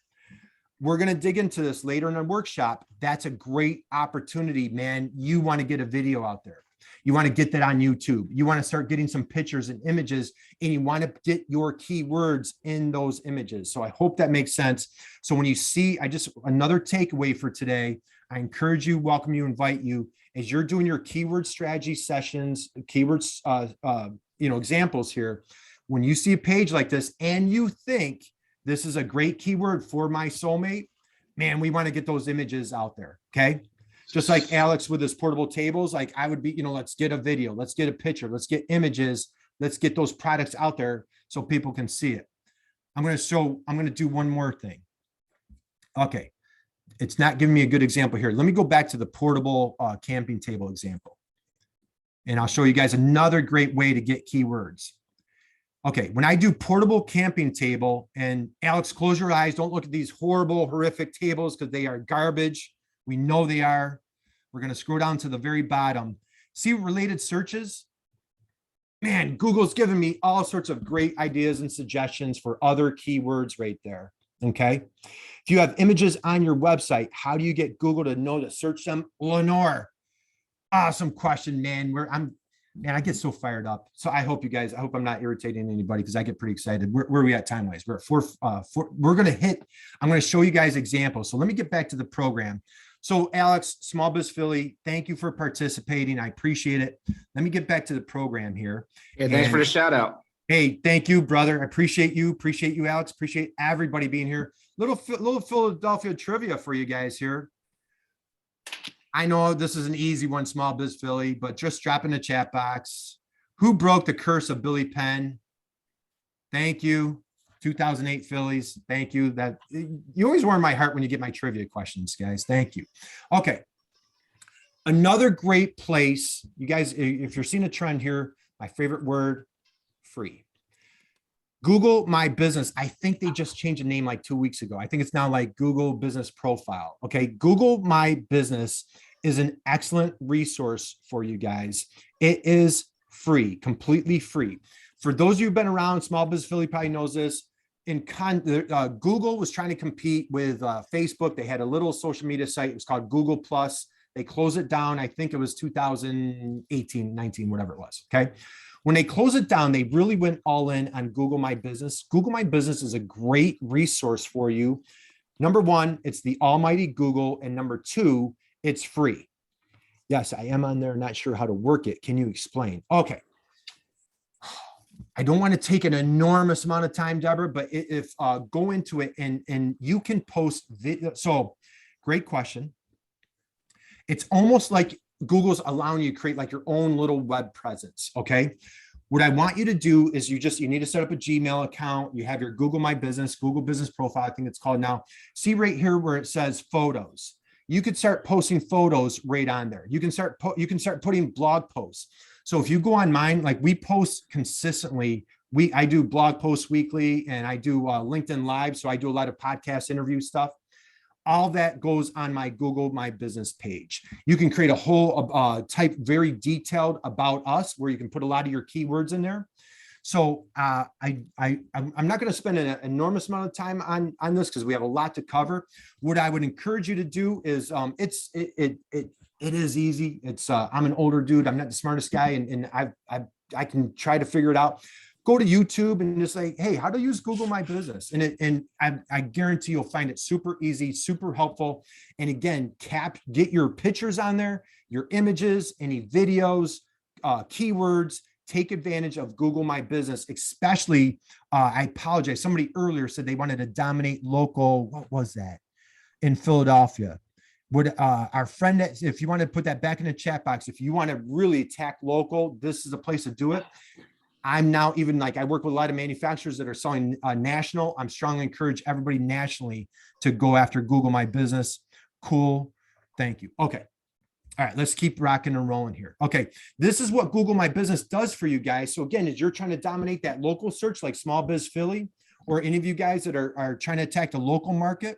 We're going to dig into this later in our workshop. That's a great opportunity, man. You want to get a video out there. You want to get that on YouTube. You want to start getting some pictures and images, and you want to get your keywords in those images. So I hope that makes sense. So when you see, another takeaway for today, I encourage you, welcome you, invite you, as you're doing your keyword strategy sessions, keywords, examples here. When you see a page like this and you think this is a great keyword for my soulmate, man, we want to get those images out there. Okay. Just like Alex with his portable tables, like I would be, let's get a video, let's get a picture, let's get images, let's get those products out there so people can see it. I'm going to do one more thing. Okay. It's not giving me a good example here. Let me go back to the portable camping table example. And I'll show you guys another great way to get keywords. Okay, when I do portable camping table, and Alex, close your eyes. Don't look at these horrible, horrific tables because they are garbage. We know they are. We're going to scroll down to the very bottom. See related searches? Man, Google's given me all sorts of great ideas and suggestions for other keywords right there. Okay. If you have images on your website, how do you get Google to know to search them? Lenore, awesome question, man. I get so fired up. So I hope I'm not irritating anybody because I get pretty excited. Where are we at time-wise? We're at four. I'm going to show you guys examples. So let me get back to the program. So Alex, Small Biz Philly, thank you for participating. I appreciate it. Let me get back to the program here. Yeah, thanks for the shout out. Hey, thank you, brother. I appreciate you. Appreciate you, Alex. Appreciate everybody being here. Little Philadelphia trivia for you guys here. I know this is an easy one, Small Biz Philly, but just drop in the chat box. Who broke the curse of Billy Penn? Thank you. 2008 Phillies. Thank you. That you always warm my heart when you get my trivia questions, guys. Thank you. Okay. Another great place, you guys, if you're seeing a trend here, my favorite word, free. Google My Business. I think they just changed the name like 2 weeks ago. I think it's now like Google Business Profile. Okay. Google My Business is an excellent resource for you guys. It is free, completely free. For those of you who've been around, Small Biz Philly probably knows this. Google was trying to compete with Facebook. They had a little social media site. It was called Google Plus. They closed it down. I think it was 2018, 19, whatever it was. Okay. When they closed it down, they really went all in on Google My Business. Google My Business is a great resource for you. Number one, it's the almighty Google. And number two, it's free. Yes, I am on there. Not sure how to work it. Can you explain? Okay. I don't want to take an enormous amount of time, Deborah, but if go into it and you can post video. So great question. It's almost like Google's allowing you to create like your own little web presence. Okay. What I want you to do is you need to set up a Gmail account. You have your Google My Business, Google Business Profile, I think it's called now. See right here where it says photos. You could start posting photos right on there. You can start putting blog posts. So if you go on mine, like we post consistently, I do blog posts weekly and I do LinkedIn Live. So I do a lot of podcast interview stuff. All that goes on my Google My Business page. You can create a whole type very detailed about us where you can put a lot of your keywords in there. So I'm not going to spend an enormous amount of time on this because we have a lot to cover. What I would encourage you to do is it is easy. It's I'm an older dude. I'm not the smartest guy, and I can try to figure it out. Go to YouTube and just say, hey, how to use Google My Business, and I guarantee you'll find it super easy, super helpful. And again, get your pictures on there, your images, any videos, keywords. Take advantage of Google My Business, especially, I apologize. Somebody earlier said they wanted to dominate local. What was that? In Philadelphia. Would our friend, if you want to put that back in the chat box, if you want to really attack local, this is a place to do it. I'm now even like, I work with a lot of manufacturers that are selling national. I'm strongly encourage everybody nationally to go after Google My Business. Cool. Thank you. Okay. All right, let's keep rocking and rolling here. Okay, this is what Google My Business does for you guys. So again, as you're trying to dominate that local search like Small Biz Philly, or any of you guys that are trying to attack the local market,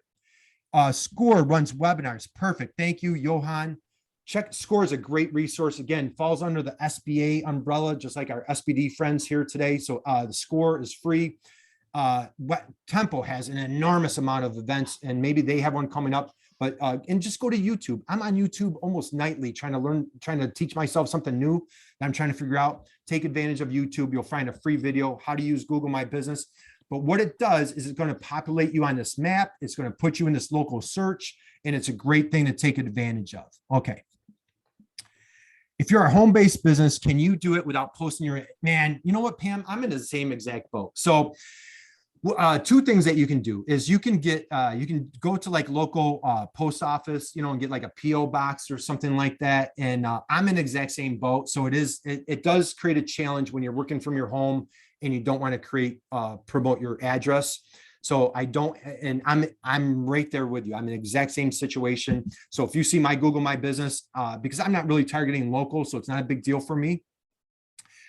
Score runs webinars. Perfect. Thank you, Johan. Score is a great resource. Again, falls under the SBA umbrella, just like our SBD friends here today. So the Score is free. Tempo has an enormous amount of events, and maybe they have one coming up. But and just go to YouTube. I'm on YouTube almost nightly trying to teach myself something new that I'm trying to figure out. Take advantage of YouTube. You'll find a free video, how to use Google My Business. But what it does is it's going to populate you on this map. It's going to put you in this local search, and it's a great thing to take advantage of. Okay. If you're a home-based business, can you do it without posting your, man, you know what, Pam? I'm in the same exact boat. So two things that you can do is you can go to like local post office, and get like a PO box or something like that. And I'm in the exact same boat. So it does create a challenge when you're working from your home and you don't want to promote your address. So I don't, and I'm right there with you. I'm in the exact same situation. So if you see my Google My Business, because I'm not really targeting local, so it's not a big deal for me.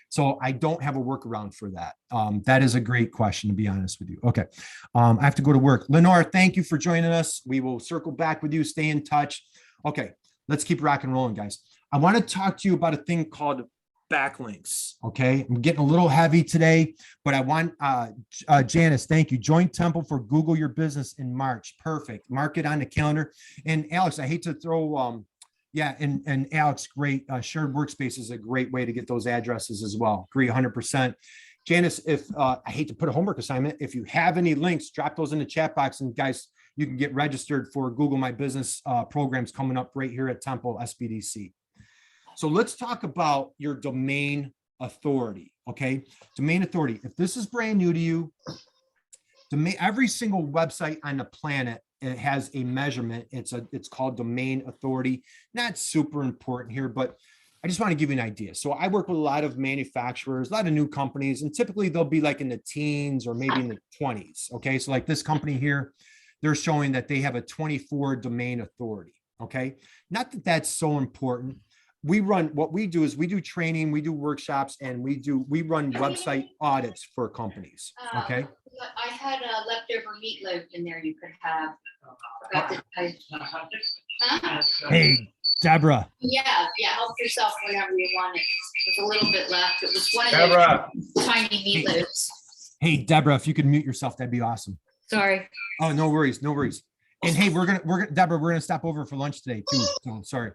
So I don't have a workaround for that. That is a great question, to be honest with you. Okay. I have to go to work. Lenore, thank you for joining us. We will circle back with you. Stay in touch. Okay. Let's keep rock and rolling, guys. I want to talk to you about a thing called backlinks. Okay. I'm getting a little heavy today, but I want, Janice, thank you. Join Temple for Google Your Business in March. Perfect. Mark it on the calendar. And Alex, I hate to throw, yeah, and Alex, great. Shared workspace is a great way to get those addresses as well. Agree 100%. Janice, if I hate to put a homework assignment, if you have any links, drop those in the chat box. And guys, you can get registered for Google My Business programs coming up right here at Temple SBDC. So let's talk about your domain authority. Okay, domain authority. If this is brand new to you, every single website on the planet, it has a measurement. It's called domain authority. Not super important here, but I just want to give you an idea. So I work with a lot of manufacturers, a lot of new companies, and typically they'll be like in the teens or maybe in the 20s. Okay. So like this company here, they're showing that they have a 24 domain authority. Okay. Not that that's so important. What we do is we do training, we do workshops, and we run website audits for companies. Okay. I had a leftover meatloaf in there you could have. Huh? Hey, Deborah. Yeah, help yourself whenever you want it. There's a little bit left. It was one of Deborah. those tiny meatloaves. Hey, Deborah, if you could mute yourself, that'd be awesome. Sorry. Oh, no worries, no worries. And hey, Deborah, we're gonna stop over for lunch today too. So sorry.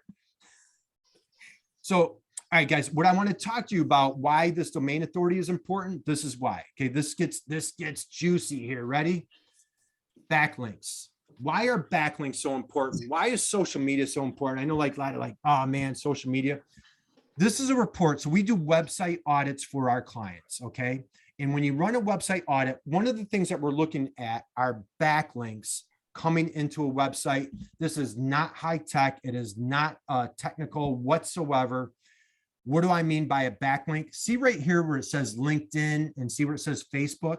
So, all right, guys, what I want to talk to you about why this domain authority is important. This is why. Okay, this gets juicy here. Ready? Backlinks. Why are backlinks so important? Why is social media so important? I know like a lot of like, oh man, social media. This is a report. So we do website audits for our clients. Okay. And when you run a website audit, one of the things that we're looking at are backlinks coming into a website. This is not high tech. It is not technical whatsoever. What do I mean by a backlink? See right here where it says LinkedIn and see where it says Facebook.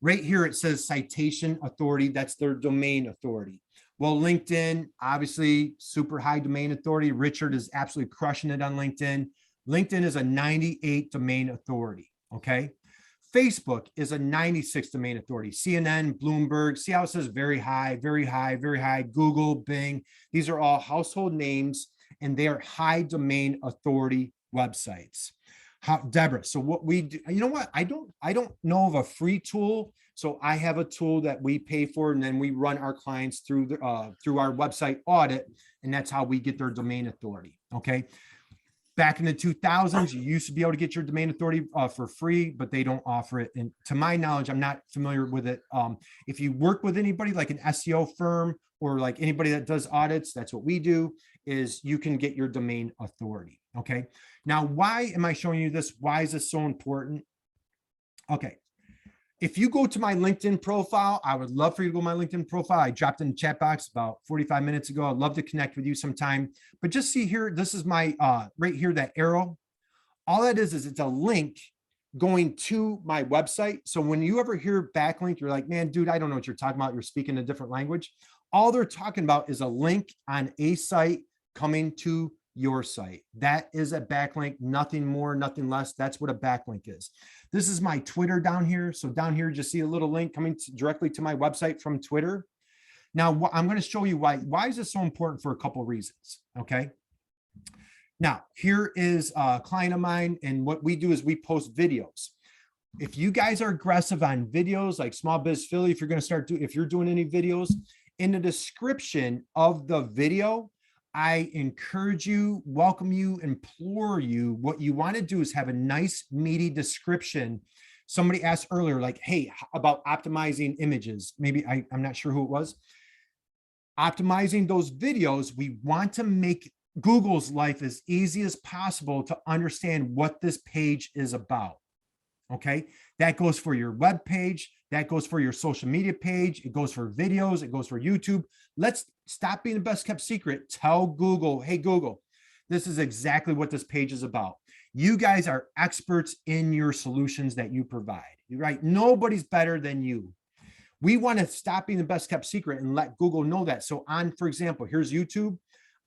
Right here, it says citation authority. That's their domain authority. Well, LinkedIn, obviously super high domain authority. Richard is absolutely crushing it on LinkedIn. LinkedIn is a 98 domain authority. Okay. Facebook is a 96 domain authority. CNN, Bloomberg, see how it says very high, very high, very high. Google, Bing. These are all household names and they are high domain authority websites. Deborah, so what we do, you know what? I don't know of a free tool. So I have a tool that we pay for, and then we run our clients through our website audit, and that's how we get their domain authority. Okay. Back in the 2000s, you used to be able to get your domain authority for free, but they don't offer it. And to my knowledge, I'm not familiar with it. If you work with anybody like an SEO firm or like anybody that does audits, that's what we do, is you can get your domain authority. Okay. Now, why am I showing you this? Why is this so important? Okay. If you go to my LinkedIn profile, I would love for you to go to my LinkedIn profile. I dropped in the chat box about 45 minutes ago. I'd love to connect with you sometime. But just see here, this is my, right here, that arrow. All that is it's a link going to my website. So when you ever hear backlink, you're like, man, dude, I don't know what you're talking about. You're speaking a different language. All they're talking about is a link on a site coming to your site. That is a backlink, nothing more, nothing less. That's what a backlink is. This is my Twitter down here. So down here, just see a little link coming directly to my website from Twitter. Now, I'm going to show you why is this so important for a couple of reasons. Okay. Now, here is a client of mine, and what we do is we post videos. If you guys are aggressive on videos like Small Biz Philly, if you're going to start if you're doing any videos, in the description of the video, I encourage you, welcome you, implore you. What you want to do is have a nice, meaty description. Somebody asked earlier, like, hey, about optimizing images. Maybe I'm not sure who it was. Optimizing those videos, we want to make Google's life as easy as possible to understand what this page is about. Okay, that goes for your web page. That goes for your social media page. It goes for videos. It goes for YouTube. Let's stop being the best kept secret. Tell Google, hey, Google, this is exactly what this page is about. You guys are experts in your solutions that you provide, right? Nobody's better than you. We want to stop being the best kept secret and let Google know that. So for example, here's YouTube.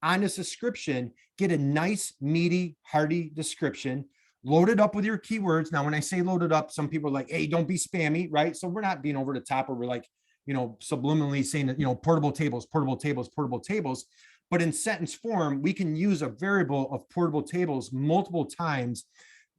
On this description, get a nice, meaty, hearty description. Load it up with your keywords. Now, when I say load it up, some people are like, hey, don't be spammy, right? So we're not being over the top, or we're like, subliminally saying that, portable tables, portable tables, portable tables. But in sentence form, we can use a variable of portable tables multiple times.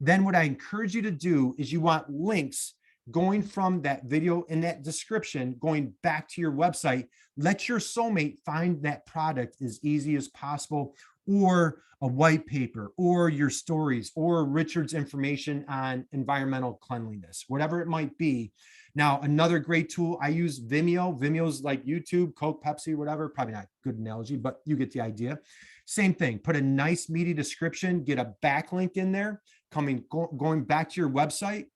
Then what I encourage you to do is you want links going from that video in that description, going back to your website. Let your soulmate find that product as easy as possible, or a white paper, or your stories, or Richard's information on environmental cleanliness, whatever it might be. Now, another great tool, I use Vimeo. Vimeo's like YouTube, Coke, Pepsi, whatever. Probably not a good analogy, but you get the idea. Same thing, put a nice meaty description, get a backlink in there, going back to your website.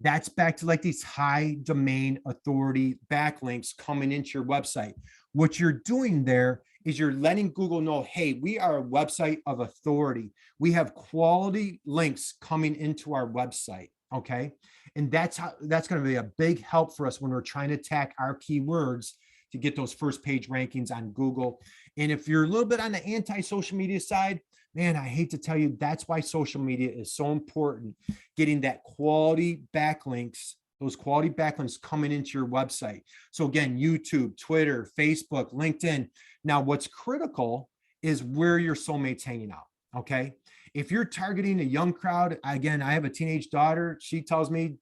That's back to like these high domain authority backlinks coming into your website. What you're doing there is you're letting Google know, hey, we are a website of authority. We have quality links coming into our website. Okay. And that's going to be a big help for us when we're trying to attack our keywords to get those first page rankings on Google. And if you're a little bit on the anti-social media side, man, I hate to tell you, that's why social media is so important. Getting that quality backlinks, those quality backlinks coming into your website. So again, YouTube, Twitter, Facebook, LinkedIn. Now, what's critical is where your soulmate's hanging out. Okay. If you're targeting a young crowd, again, I have a teenage daughter. She tells me,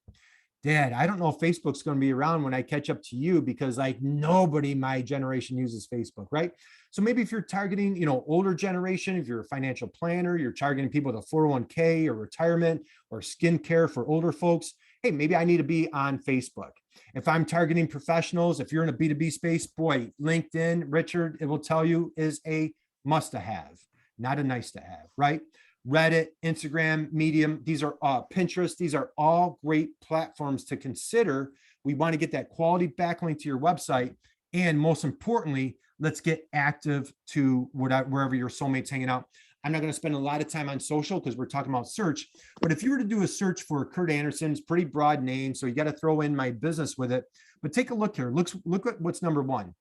Dad, I don't know if Facebook's going to be around when I catch up to you, because like nobody my generation uses Facebook, right? So maybe if you're targeting, older generation, if you're a financial planner, you're targeting people with a 401k or retirement or skincare for older folks, hey, maybe I need to be on Facebook. If I'm targeting professionals, if you're in a B2B space, boy, LinkedIn, Richard, it will tell you, is a must to have, not a nice to have, right? Reddit, Instagram, Medium, these are Pinterest. These are all great platforms to consider. We want to get that quality backlink to your website. And most importantly, let's get active to wherever your soulmate's hanging out. I'm not going to spend a lot of time on social because we're talking about search, but if you were to do a search for Curt Anderson, it's pretty broad name, so you got to throw in my business with it. But take a look here. Look at what's number one.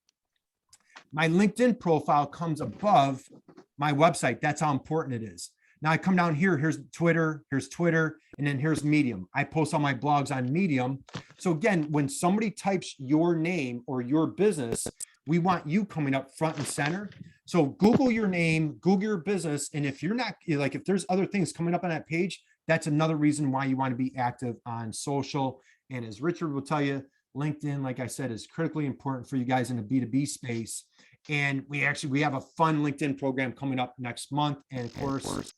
My LinkedIn profile comes above my website. That's how important it is. Now I come down here, here's Twitter, and then here's Medium. I post all my blogs on Medium. So again, when somebody types your name or your business, we want you coming up front and center. So Google your name, Google your business. And if you're not, like, if there's other things coming up on that page, that's another reason why you want to be active on social. And as Richard will tell you, LinkedIn, like I said, is critically important for you guys in the B2B space. And we have a fun LinkedIn program coming up next month. And of course,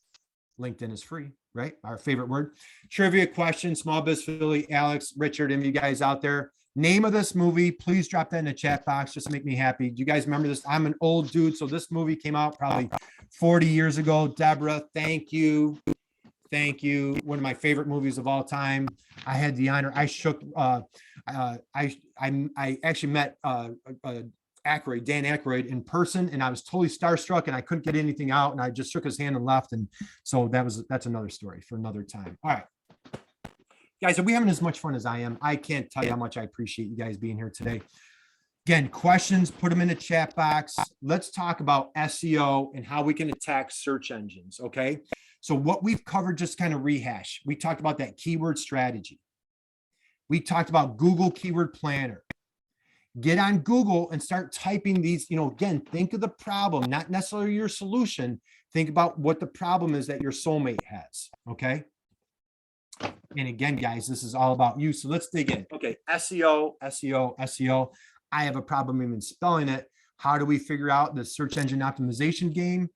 LinkedIn is free, right? Our favorite word. Trivia question, Small Biz Philly, Alex, Richard, and you guys out there. Name of this movie, please drop that in the chat box. Just to make me happy. Do you guys remember this? I'm an old dude, so this movie came out probably 40 years ago. Deborah, thank you. Thank you. One of my favorite movies of all time. I had the honor. I actually met Dan Aykroyd in person, and I was totally starstruck, and I couldn't get anything out, and I just shook his hand and left. And so that's another story for another time. All right, guys, are we having as much fun as I am? I can't tell you how much I appreciate you guys being here today. Again, questions, put them in the chat box. Let's talk about SEO and how we can attack search engines. Okay. So what we've covered, just kind of rehash. We talked about that keyword strategy. We talked about Google Keyword Planner. Get on Google and start typing these, again, think of the problem, not necessarily your solution. Think about what the problem is that your soulmate has. Okay. And again, guys, this is all about you. So let's dig in. Okay. SEO. I have a problem even spelling it. How do we figure out the search engine optimization game?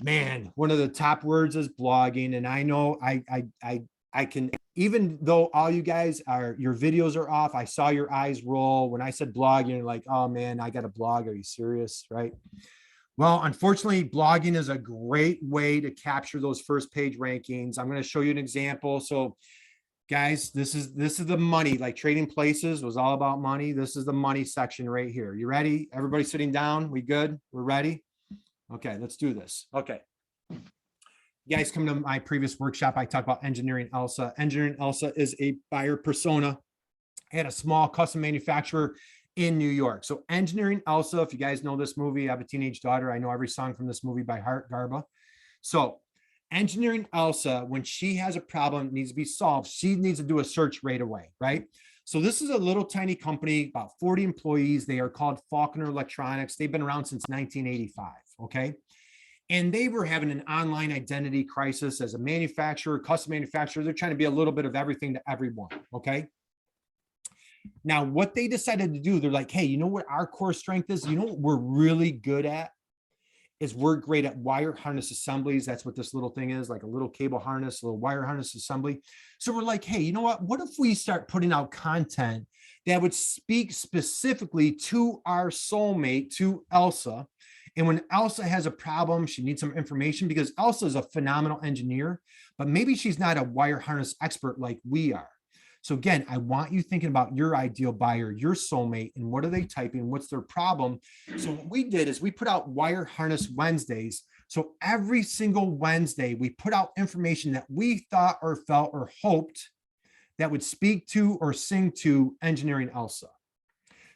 Man, one of the top words is blogging. And I know I can, even though all you guys your videos are off, I saw your eyes roll when I said blogging. You're like, oh man, I got a blog. Are you serious? Right? Well, unfortunately, blogging is a great way to capture those first page rankings. I'm going to show you an example. So guys, this is the money, like Trading Places was all about money. This is the money section right here. You ready? Everybody sitting down? We good? We're ready? Okay, let's do this. Okay. You guys come to my previous workshop. I talked about Engineering Elsa. Engineering Elsa is a buyer persona at a small custom manufacturer in New York. So Engineering Elsa, if you guys know this movie, I have a teenage daughter. I know every song from this movie by heart, Garba. So Engineering Elsa, when she has a problem, needs to be solved, she needs to do a search right away, right? So this is a little tiny company, about 40 employees. They are called Faulkner Electronics. They've been around since 1985, okay? And they were having an online identity crisis as a manufacturer, custom manufacturer. They're trying to be a little bit of everything to everyone, okay? Now, what they decided to do, they're like, hey, you know what our core strength is? You know what we're really good at? Is we're great at wire harness assemblies. That's what this little thing is, like a little cable harness, a little wire harness assembly. So we're like, hey, you know what if we start putting out content that would speak specifically to our soulmate, to Elsa? And when Elsa has a problem, she needs some information, because Elsa is a phenomenal engineer, but maybe she's not a wire harness expert like we are. So again, I want you thinking about your ideal buyer, your soulmate, and what are they typing? What's their problem? So what we did is we put out Wire Harness Wednesdays. So every single Wednesday, we put out information that we thought or felt or hoped that would speak to or sing to Engineering Elsa.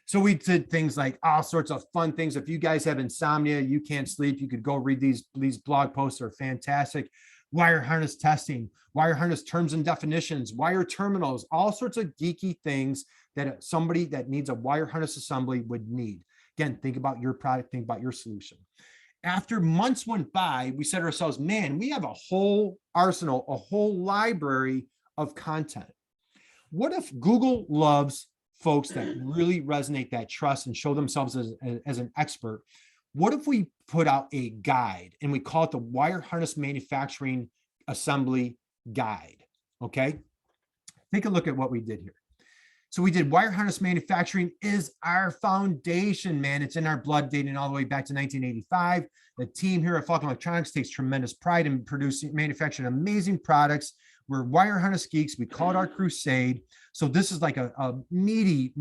So we did things like all sorts of fun things. If you guys have insomnia, you can't sleep, you could go read these blog posts. Are fantastic. Wire harness testing, wire harness terms and definitions, wire terminals, all sorts of geeky things that somebody that needs a wire harness assembly would need. Again, think about your product, think about your solution. after months went by, we said to ourselves, man, we have a whole arsenal, a whole library of content. What if Google loves folks that really resonate, that trust and show themselves as an expert? What if we put out a guide and we call it the Wire Harness Manufacturing Assembly Guide? Okay, take a look at what we did here. So we did wire harness manufacturing is our foundation, man. It's in our blood, dating all the way back to 1985. The team here at Falcon Electronics takes tremendous pride in manufacturing amazing products. We're wire harness geeks. We call it our crusade. So this is like a meaty,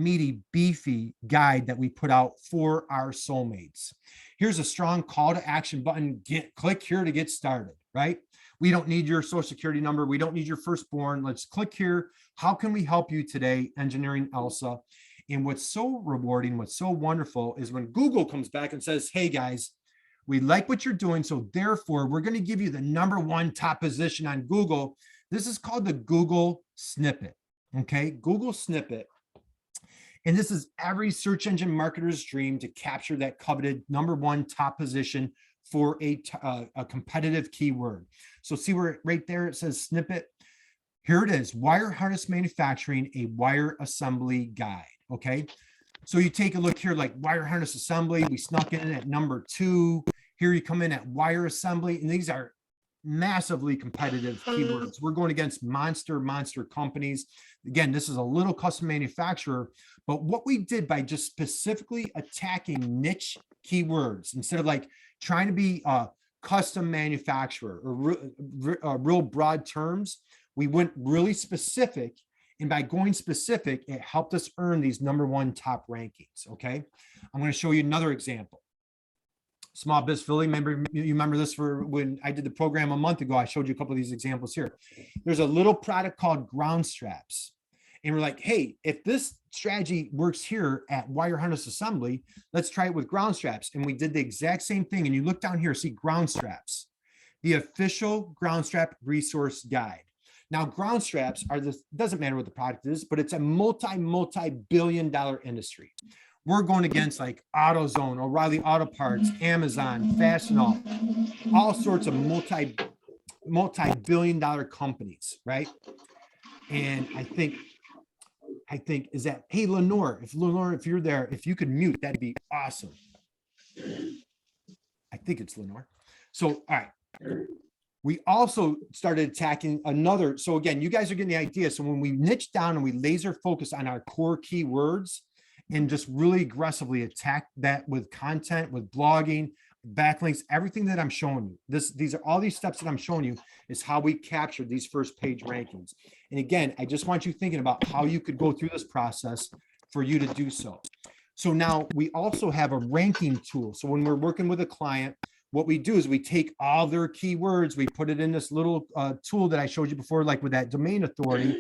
beefy guide that we put out for our soulmates. Here's a strong call to action button. Click here to get started, right? We don't need your social security number. We don't need your firstborn. Let's click here. How can we help you today? Engineering Elsa. And what's so rewarding, what's so wonderful is when Google comes back and says, hey guys, we like what you're doing. So therefore we're going to give you the #1 top position on Google. This is called the Google Snippet. Okay. Google Snippet. And this is every search engine marketer's dream to capture that coveted #1 top position for a competitive keyword. So see where right there it says snippet. Here it is, wire harness manufacturing, a wire assembly guide. Okay, so you take a look here, like wire harness assembly. We snuck in at #2. Here you come in at wire assembly, and these are massively competitive keywords. We're going against monster companies. Again, this is a little custom manufacturer, but what we did by just specifically attacking niche keywords instead of like trying to be a custom manufacturer or real broad terms, we went really specific. And by going specific, it helped us earn these #1 top rankings. Okay. I'm going to show you another example. Small Biz Philly, you remember this for when I did the program a month ago, I showed you a couple of these examples here. There's a little product called ground straps. And we're like, hey, if this strategy works here at wire harness assembly, let's try it with ground straps. And we did the exact same thing. And you look down here, see ground straps, the official ground strap resource guide. Now, ground straps are this, doesn't matter what the product is, but it's a multi-billion-dollar industry. We're going against like AutoZone, O'Reilly Auto Parts, Amazon, Fastenal, all sorts of multi-billion-dollar companies, right? And I think is that, hey, Lenore, if you're there, if you could mute, that'd be awesome. I think it's Lenore. So, all right. We also started attacking another. So again, you guys are getting the idea. So when we niche down and we laser focus on our core keywords and just really aggressively attack that with content, with blogging, backlinks, everything that I'm showing you, these are all these steps that I'm showing you is how we captured these first page rankings. And again, I just want you thinking about how you could go through this process for you to do so. So now we also have a ranking tool. So when we're working with a client, what we do is we take all their keywords, we put it in this little tool that I showed you before, like with that domain authority,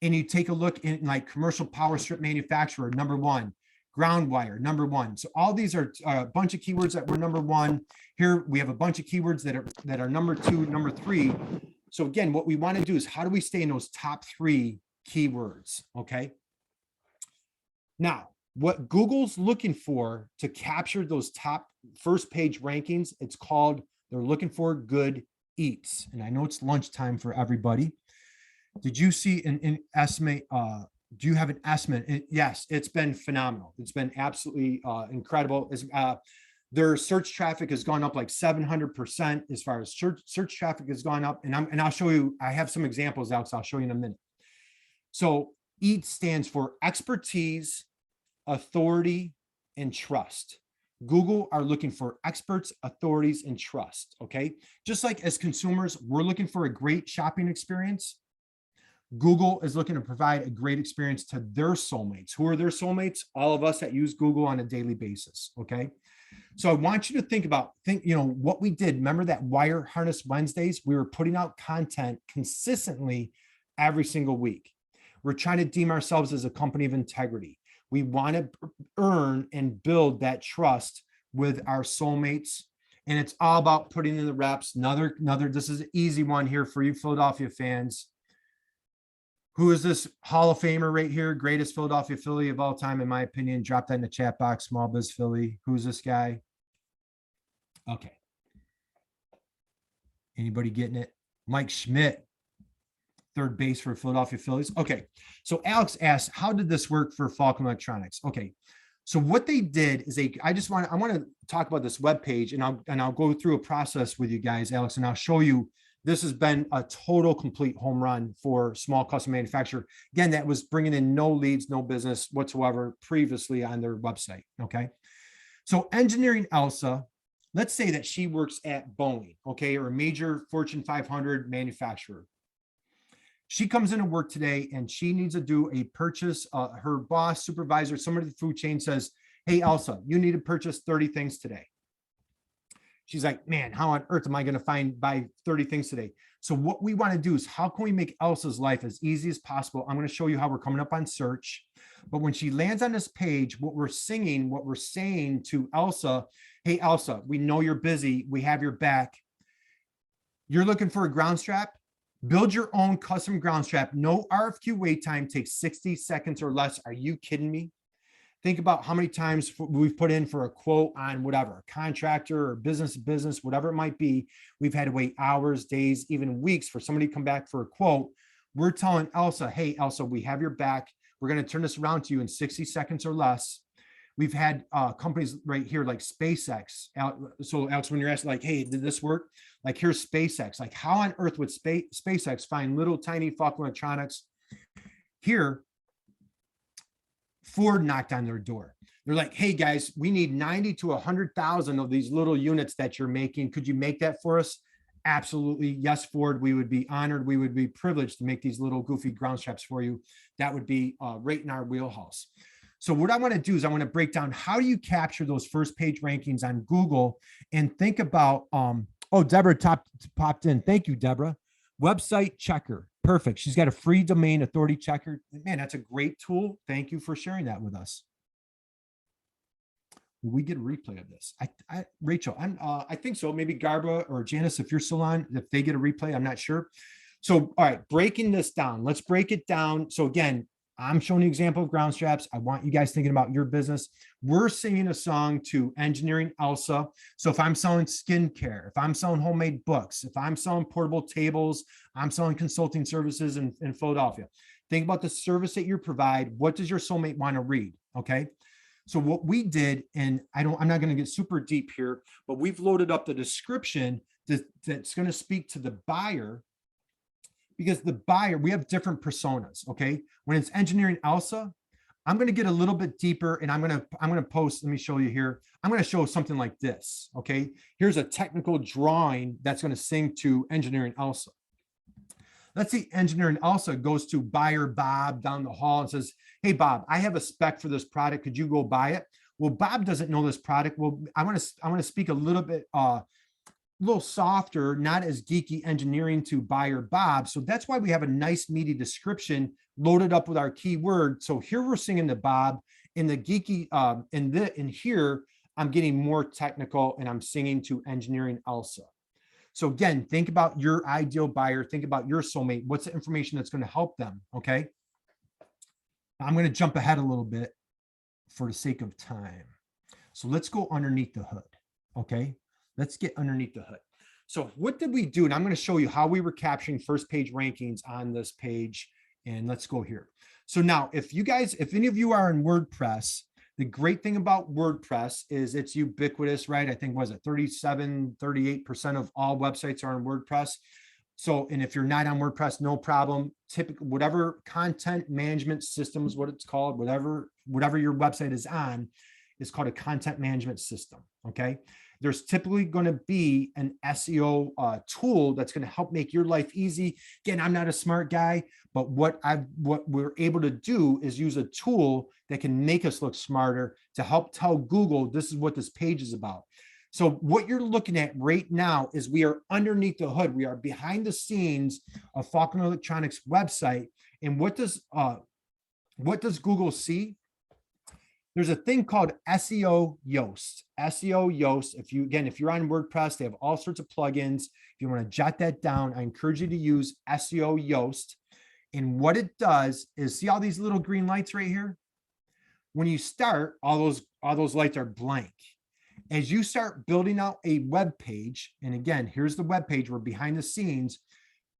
and you take a look in like commercial power strip manufacturer, #1, ground wire, #1. So all these are a bunch of keywords that were #1. Here we have a bunch of keywords that are #2, #3. So again, what we want to do is how do we stay in those top 3 keywords? Okay. Now, what Google's looking for to capture those top first page rankings, it's called, they're looking for good eats. And I know it's lunchtime for everybody. Did you see an estimate? Do you have an estimate? Yes, it's been phenomenal. It's been absolutely incredible. Their search traffic has gone up like 700% as far as search traffic has gone up. And I'll show you, I have some examples out, so I'll show you in a minute. So EAT stands for expertise, authority, and trust. Google are looking for experts, authorities, and trust. Okay. Just like as consumers, we're looking for a great shopping experience. Google is looking to provide a great experience to their soulmates. Who are their soulmates? All of us that use Google on a daily basis. Okay. So I want you to think, what we did. Remember that Wire Harness Wednesdays? We were putting out content consistently every single week. We're trying to deem ourselves as a company of integrity. We want to earn and build that trust with our soulmates. And it's all about putting in the reps. This is an easy one here for you Philadelphia fans. Who is this Hall of Famer right here? Greatest Philadelphia Philly of all time, in my opinion. Drop that in the chat box, Small Biz Philly. Who's this guy? Okay. Anybody getting it? Mike Schmidt, third base for Philadelphia Phillies. Okay. So Alex asked, how did this work for Falcon Electronics? Okay. So what they did is I want to talk about this web page, and I'll go through a process with you guys, Alex, and I'll show you. This has been a total complete home run for small custom manufacturer. Again, that was bringing in no leads, no business whatsoever previously on their website. Okay. So engineering Elsa, let's say that she works at Boeing, okay, or a major Fortune 500 manufacturer. She comes into work today and she needs to do a purchase. Her boss, supervisor, somebody in the food chain says, hey, Elsa, you need to purchase 30 things today. She's like, man, how on earth am I going to buy 30 things today? So what we want to do is, how can we make Elsa's life as easy as possible? I'm going to show you how we're coming up on search. But when she lands on this page, what we're saying to Elsa, hey, Elsa, we know you're busy. We have your back. You're looking for a ground strap? Build your own custom ground strap. No RFQ wait time, takes 60 seconds or less. Are you kidding me? Think about how many times we've put in for a quote on whatever, contractor or business to business, whatever it might be. We've had to wait hours, days, even weeks for somebody to come back for a quote. We're telling Elsa, hey, Elsa, we have your back. We're going to turn this around to you in 60 seconds or less. We've had companies right here like SpaceX. So Alex, when you're asking like, hey, did this work? Like here's SpaceX. Like how on earth would SpaceX find little tiny Falcon Electronics? Here, Ford knocked on their door. They're like, hey guys, we need 90 to 100,000 of these little units that you're making. Could you make that for us? Absolutely. Yes, Ford, we would be honored. We would be privileged to make these little goofy ground straps for you. That would be right in our wheelhouse. So what I want to do is I want to break down, how do you capture those first page rankings on Google, and think about, oh, Deborah popped in. Thank you, Deborah. Website checker. Perfect. She's got a free domain authority checker. Man, that's a great tool. Thank you for sharing that with us. Will we get a replay of this? Rachel, I think so. Maybe Garba or Janice, if you're still on, if they get a replay, I'm not sure. So, all right, breaking this down. Let's break it down. So again, I'm showing an example of ground straps. I want you guys thinking about your business. We're singing a song to engineering Elsa. So if I'm selling skincare, if I'm selling homemade books, if I'm selling portable tables, I'm selling consulting services in Philadelphia. Think about the service that you provide. What does your soulmate want to read? Okay. So what we did, and I'm not going to get super deep here, but we've loaded up the description that's going to speak to the buyer. Because the buyer, we have different personas, okay? When it's engineering Elsa, I'm going to get a little bit deeper, and I'm going to post, let me show you here. I'm going to show something like this, okay? Here's a technical drawing that's going to sing to engineering Elsa. Let's see, engineering Elsa goes to buyer Bob down the hall and says, hey, Bob, I have a spec for this product. Could you go buy it? Well, Bob doesn't know this product. Well, I want to speak a little bit, little softer, not as geeky engineering to buyer Bob. So that's why we have a nice meaty description loaded up with our keyword. So here we're singing to Bob, in the geeky, in here, I'm getting more technical and I'm singing to engineering Elsa. So again, think about your ideal buyer, think about your soulmate. What's the information that's going to help them? Okay. I'm going to jump ahead a little bit for the sake of time. So let's go underneath the hood. Okay. Let's get underneath the hood. So what did we do? And I'm going to show you how we were capturing first page rankings on this page. And let's go here. So now if any of you are in WordPress, the great thing about WordPress is it's ubiquitous, right? I think, was it 38% of all websites are on WordPress. So, and if you're not on WordPress, no problem. Typically, whatever content management system is what it's called, whatever your website is on, is called a content management system. Okay. There's typically going to be an SEO tool that's going to help make your life easy. Again, I'm not a smart guy, but what we're able to do is use a tool that can make us look smarter to help tell Google this is what this page is about. So what you're looking at right now is we are underneath the hood. We are behind the scenes of Falcon Electronics website. And what does Google see? There's a thing called SEO Yoast. SEO Yoast. If you're on WordPress, they have all sorts of plugins. If you want to jot that down, I encourage you to use SEO Yoast. And what it does is, see all these little green lights right here? When you start, all those lights are blank. As you start building out a web page, and again, here's the web page, we're behind the scenes,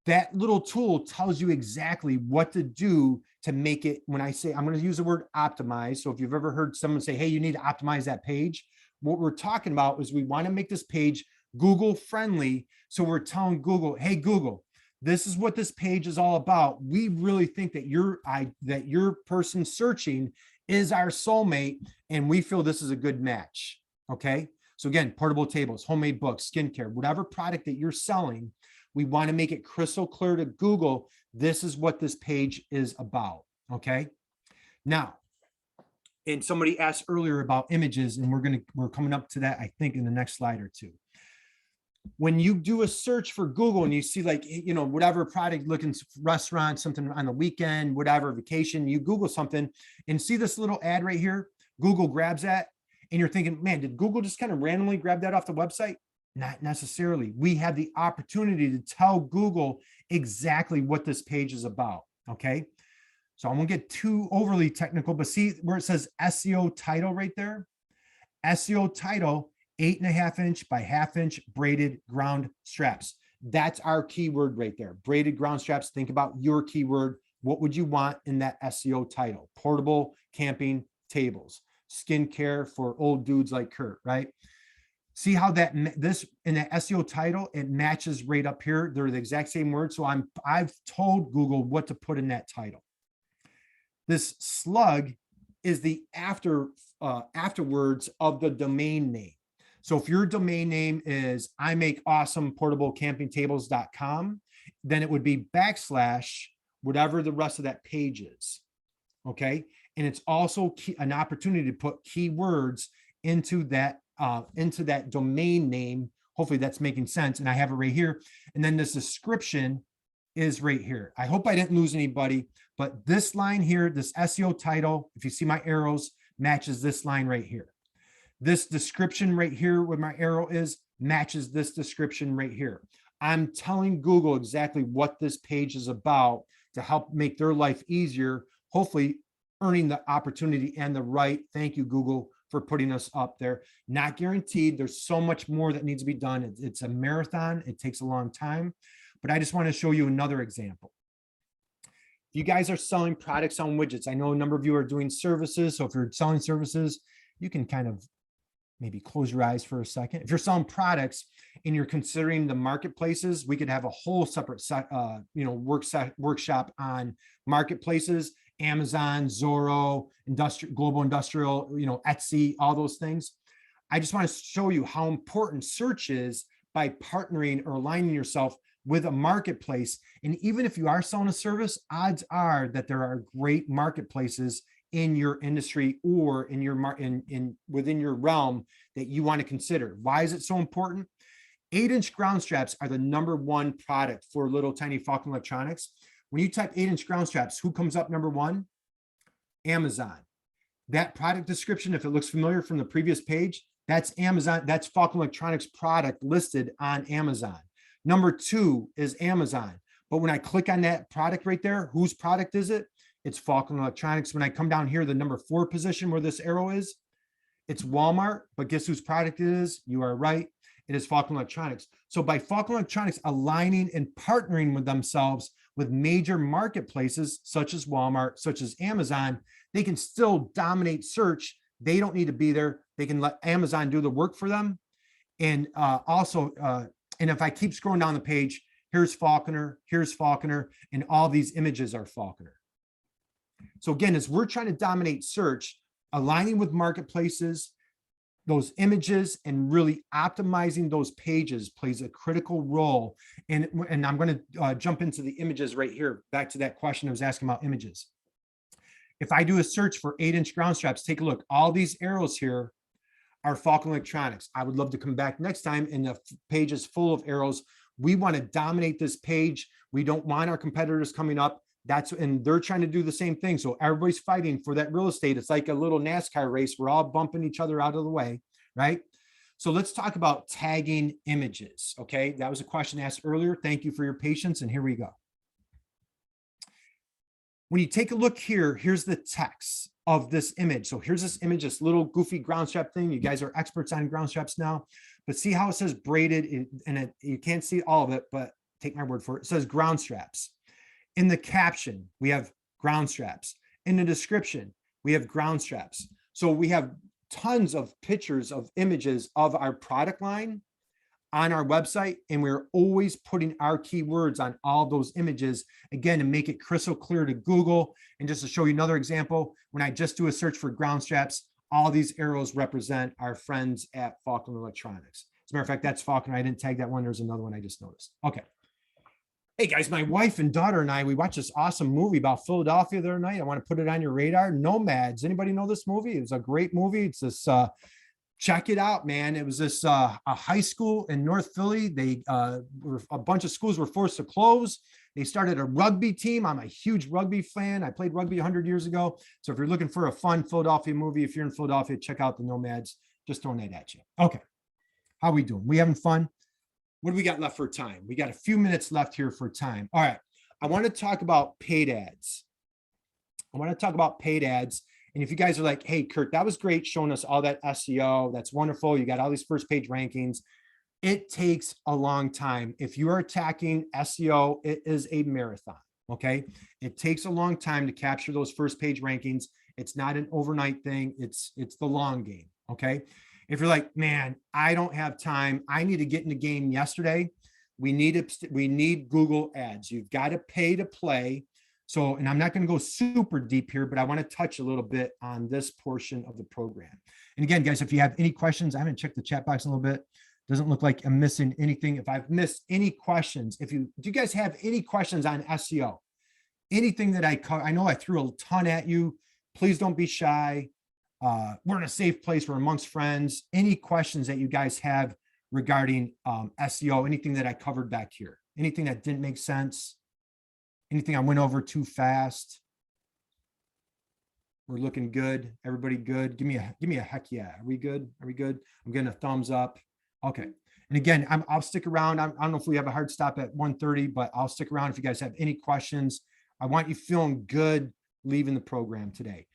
that little tool tells you exactly what to do to make it, when I say, I'm going to use the word optimize. So if you've ever heard someone say, hey, you need to optimize that page, what we're talking about is we want to make this page Google friendly. So we're telling Google, hey, Google, this is what this page is all about. We really think that your person searching is our soulmate, and we feel this is a good match. Okay. So again, portable tables, homemade books, skincare, whatever product that you're selling, we want to make it crystal clear to Google. This is what this page is about. Okay. Now, and somebody asked earlier about images, and we're coming up to that, I think, in the next slide or two. When you do a search for Google and you see, like, you know, whatever product, looking restaurant, something on the weekend, whatever, vacation, you Google something and see this little ad right here, Google grabs that, and you're thinking, man, did Google just kind of randomly grab that off the website? Not necessarily. We have the opportunity to tell Google exactly what this page is about. Okay. So I won't get too overly technical, but see where it says SEO title right there? SEO title, 8.5 inch by 1/2 inch braided ground straps. That's our keyword right there. Braided ground straps. Think about your keyword. What would you want in that SEO title? Portable camping tables, skincare for old dudes like Curt, right? See how this in the SEO title, it matches right up here. They're the exact same words. So I've told Google what to put in that title. This slug is the afterwards of the domain name. So if your domain name is imakeawesomeportablecampingtables.com, then it would be / whatever the rest of that page is. Okay. And it's also an opportunity to put keywords into that domain name. Hopefully that's making sense. And I have it right here. And then this description is right here. I hope I didn't lose anybody, but this line here, this SEO title, if you see my arrows, matches this line right here. This description right here where my arrow is matches this description right here. I'm telling Google exactly what this page is about to help make their life easier, hopefully earning the opportunity and the right. Thank you, Google, for putting us up there. Not guaranteed. There's so much more that needs to be done. It's a marathon. It takes a long time, but I just want to show you another example. If you guys are selling products on widgets, I know a number of you are doing services. So if you're selling services, you can kind of maybe close your eyes for a second. If you're selling products and you're considering the marketplaces, we could have a whole separate workshop on marketplaces, Amazon, Zorro, Global Industrial, Etsy, all those things. I just want to show you how important search is by partnering or aligning yourself with a marketplace. And even if you are selling a service, odds are that there are great marketplaces in your industry or in your within your realm that you want to consider. Why is it so important? 8-inch ground straps are the #1 product for little tiny Falcon Electronics. When you type 8-inch ground straps, who comes up #1? Amazon. That product description, if it looks familiar from the previous page, that's Amazon. That's Falcon Electronics product listed on Amazon. #2 is Amazon. But when I click on that product right there, whose product is it? It's Falcon Electronics. When I come down here, the #4 position where this arrow is, it's Walmart. But guess whose product it is? You are right. It is Falcon Electronics. So by Falcon Electronics aligning and partnering with themselves with major marketplaces such as Walmart, such as Amazon, they can still dominate search. They don't need to be there. They can let Amazon do the work for them. And and if I keep scrolling down the page, here's Falconer, and all these images are Falconer. So again, as we're trying to dominate search, aligning with marketplaces, those images, and really optimizing those pages plays a critical role. And I'm going to jump into the images right here. Back to that question I was asking about images. If I do a search for 8-inch ground straps, take a look. All these arrows here are Falcon Electronics. I would love to come back next time and the page is full of arrows. We want to dominate this page. We don't want our competitors coming up. And they're trying to do the same thing. So everybody's fighting for that real estate. It's like a little NASCAR race. We're all bumping each other out of the way, right? So let's talk about tagging images. Okay, that was a question asked earlier. Thank you for your patience. And here we go. When you take a look here, here's the text. of this image. So here's this image, this little goofy ground strap thing. You guys are experts on ground straps now, but see how it says braided, and you can't see all of it, but take my word for it. It says ground straps. In the caption, we have ground straps. In the description, we have ground straps. So we have tons of pictures of images of our product line on our website, and we're always putting our keywords on all those images, again, to make it crystal clear to Google. And just to show you another example, when I just do a search for ground straps, all these arrows represent our friends at Faulkner Electronics. As a matter of fact, that's Faulkner. I didn't tag that one. There's another one I just noticed. Okay. Hey guys, my wife and daughter and I, we watched this awesome movie about Philadelphia the other night. I want to put it on your radar. Nomads. Anybody know this movie? It was a great movie. It's this, check it out, man. It was this a high school in North Philly. They were a bunch of schools were forced to close. They started a rugby team. I'm a huge rugby fan. I played rugby 100 years ago. So if you're looking for a fun Philadelphia movie, if you're in Philadelphia, check out the Nomads. Just throwing that at you. Okay. How we doing? We having fun? What do we got left for time? We got a few minutes left here for time. All right. I want to talk about paid ads. And if you guys are like, hey, Curt, that was great showing us all that SEO. That's wonderful. You got all these first page rankings. It takes a long time. If you are attacking SEO, it is a marathon. Okay. It takes a long time to capture those first page rankings. It's not an overnight thing. It's the long game. Okay. If you're like, man, I don't have time, I need to get in the game yesterday. We need Google ads. You've got to pay to play. So, and I'm not going to go super deep here, but I want to touch a little bit on this portion of the program. And again, guys, if you have any questions, I haven't checked the chat box a little bit. Doesn't look like I'm missing anything. If I've missed any questions, do you guys have any questions on SEO? Anything that I know I threw a ton at you, please don't be shy. We're in a safe place. We're amongst friends. Any questions that you guys have regarding SEO, anything that I covered back here, anything that didn't make sense, anything I went over too fast? We're looking good. Everybody good? Give me a heck yeah. Are we good? Are we good? I'm getting a thumbs up. Okay. And again, I'll stick around. I don't know if we have a hard stop at 1:30, but I'll stick around if you guys have any questions. I want you feeling good leaving the program today.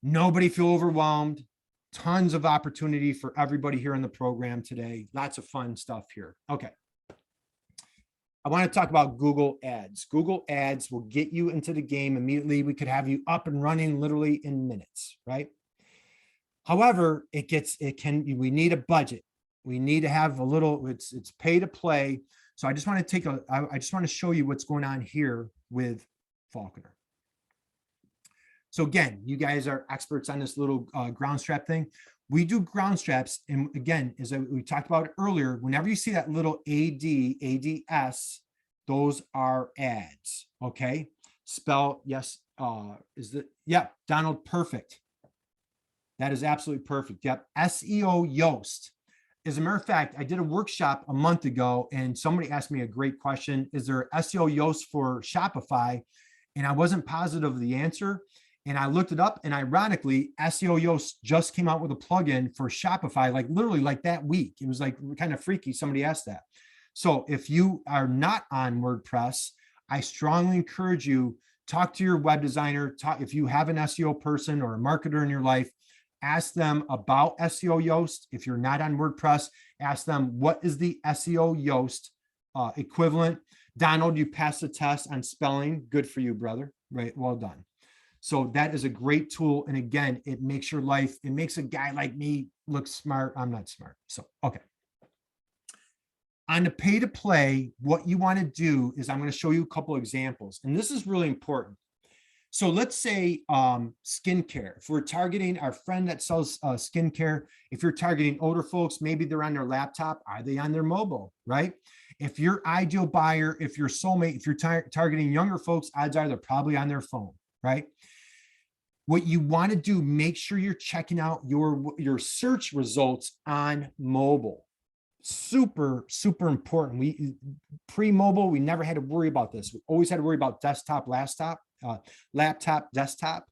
Nobody feel overwhelmed. Tons of opportunity for everybody here in the program today. Lots of fun stuff here. Okay. I want to talk about Google Ads. Google Ads will get you into the game immediately. We could have you up and running literally in minutes, right? However, we need a budget. We need to have a little, it's pay to play. So I just want to show you what's going on here with Faulkner. So again, you guys are experts on this little ground strap thing. We do ground straps. And again, as we talked about earlier, whenever you see that little ADS, those are ads. Okay. Spell, yes. Donald, perfect. That is absolutely perfect. Yep. SEO Yoast. As a matter of fact, I did a workshop a month ago and somebody asked me a great question. Is there SEO Yoast for Shopify? And I wasn't positive of the answer. And I looked it up, and ironically, SEO Yoast just came out with a plugin for Shopify, like literally like that week. It was like kind of freaky. Somebody asked that. So if you are not on WordPress, I strongly encourage you, talk to your web designer. If you have an SEO person or a marketer in your life, ask them about SEO Yoast. If you're not on WordPress, ask them, what is the SEO Yoast equivalent? Donald, you passed the test on spelling. Good for you, brother. Right. Well done. So that is a great tool. And again, it makes your life, it makes a guy like me look smart. I'm not smart. So, okay. On the pay to play, what you want to do is I'm going to show you a couple of examples. And this is really important. So let's say skincare. If we're targeting our friend that sells skincare, if you're targeting older folks, maybe they're on their laptop. Are they on their mobile, right? If your ideal buyer, if your soulmate, if you're targeting younger folks, odds are they're probably on their phone, right? What you want to do, make sure you're checking out your search results on mobile. Super, super important. Pre-mobile, we never had to worry about this. We always had to worry about desktop, laptop, desktop.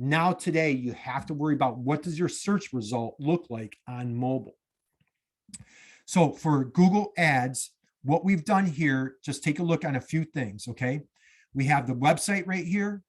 Now today, you have to worry about what does your search result look like on mobile. So for Google Ads, what we've done here, just take a look on a few things, okay? We have the website right here.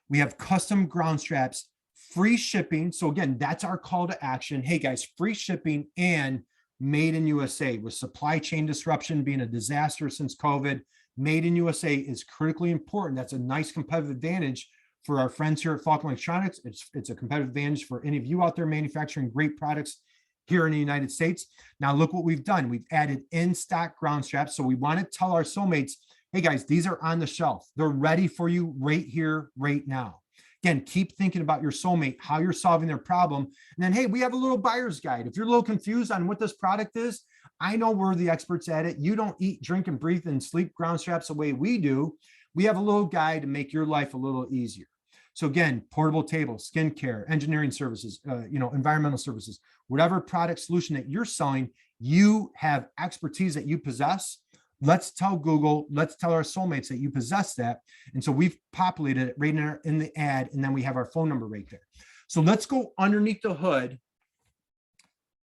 We have custom ground straps free shipping. So again, that's our call to action. Hey guys, free shipping and made in USA. With supply chain disruption being a disaster since COVID, made in USA is critically important. That's a nice competitive advantage for our friends here at Falcon Electronics. It's a competitive advantage for any of you out there manufacturing great products here in the United States. Now look what we've done. We've added in-stock ground straps. So we want to tell our soulmates, hey guys, these are on the shelf. They're ready for you right here, right now. Again, keep thinking about your soulmate, how you're solving their problem. And then, hey, we have a little buyer's guide. If you're a little confused on what this product is, I know we're the experts at it. You don't eat, drink, and breathe and sleep ground straps the way we do. We have a little guide to make your life a little easier. So again, portable table, skincare, engineering services, environmental services, whatever product solution that you're selling, you have expertise that you possess. Let's tell Google, let's tell our soulmates that you possess that. And so we've populated it right in the ad, and then we have our phone number right there. So let's go underneath the hood.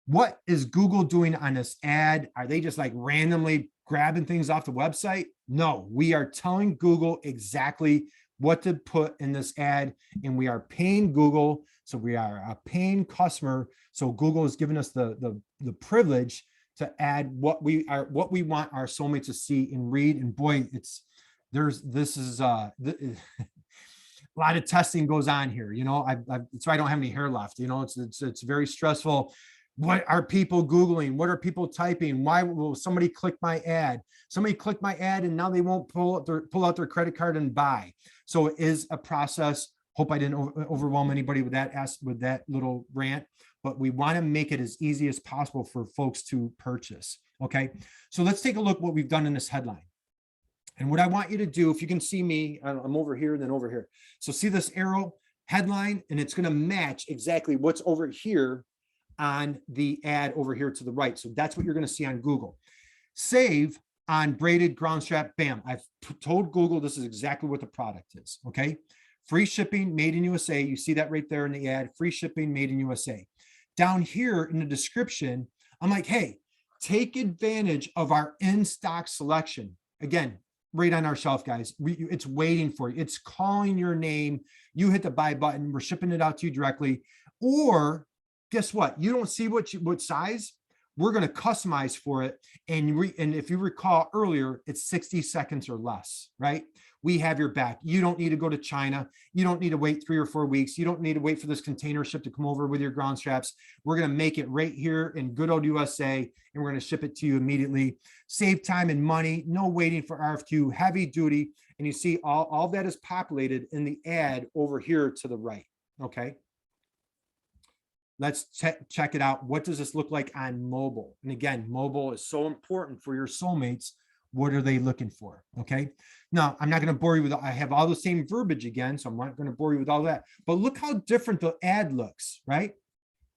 What is Google doing on this ad? Are they just like randomly grabbing things off the website? No, we are telling Google exactly what to put in this ad, and we are paying Google. So we are a paying customer. So Google has given us the privilege to add what we want our soulmates to see and read. And boy, a lot of testing goes on here. So I don't have any hair left. It's very stressful. What are people Googling? What are people typing? Why will somebody click my ad? Somebody click my ad and now they won't pull out their credit card and buy. So it is a process. Hope I didn't overwhelm anybody with that little rant, but we want to make it as easy as possible for folks to purchase. Okay. So let's take a look what we've done in this headline. And what I want you to do, if you can see me, I'm over here and then over here. So see this arrow headline, and it's going to match exactly what's over here on the ad over here to the right. So that's what you're going to see on Google. Save on braided ground strap. Bam. I've told Google this is exactly what the product is. Okay. Free shipping, made in USA. You see that right there in the ad. Free shipping, made in USA. Down here in the description, I'm like, hey, take advantage of our in-stock selection. Again, right on our shelf, guys. It's waiting for you. It's calling your name. You hit the buy button. We're shipping it out to you directly. Or guess what? You don't see what size. We're going to customize for it. And if you recall earlier, it's 60 seconds or less, right? We have your back. You don't need to go to China. You don't need to wait 3 or 4 weeks. You don't need to wait for this container ship to come over with your ground straps. We're going to make it right here in good old USA, and we're going to ship it to you immediately. Save time and money. No waiting for RFQ, heavy duty. And you see all that is populated in the ad over here to the right. Okay. Let's check it out. What does this look like on mobile? And again, mobile is so important for your soulmates. What are they looking for? Okay. Now, I'm not going to bore you with, I have all the same verbiage again, so I'm not going to bore you with all that, but look how different the ad looks, right?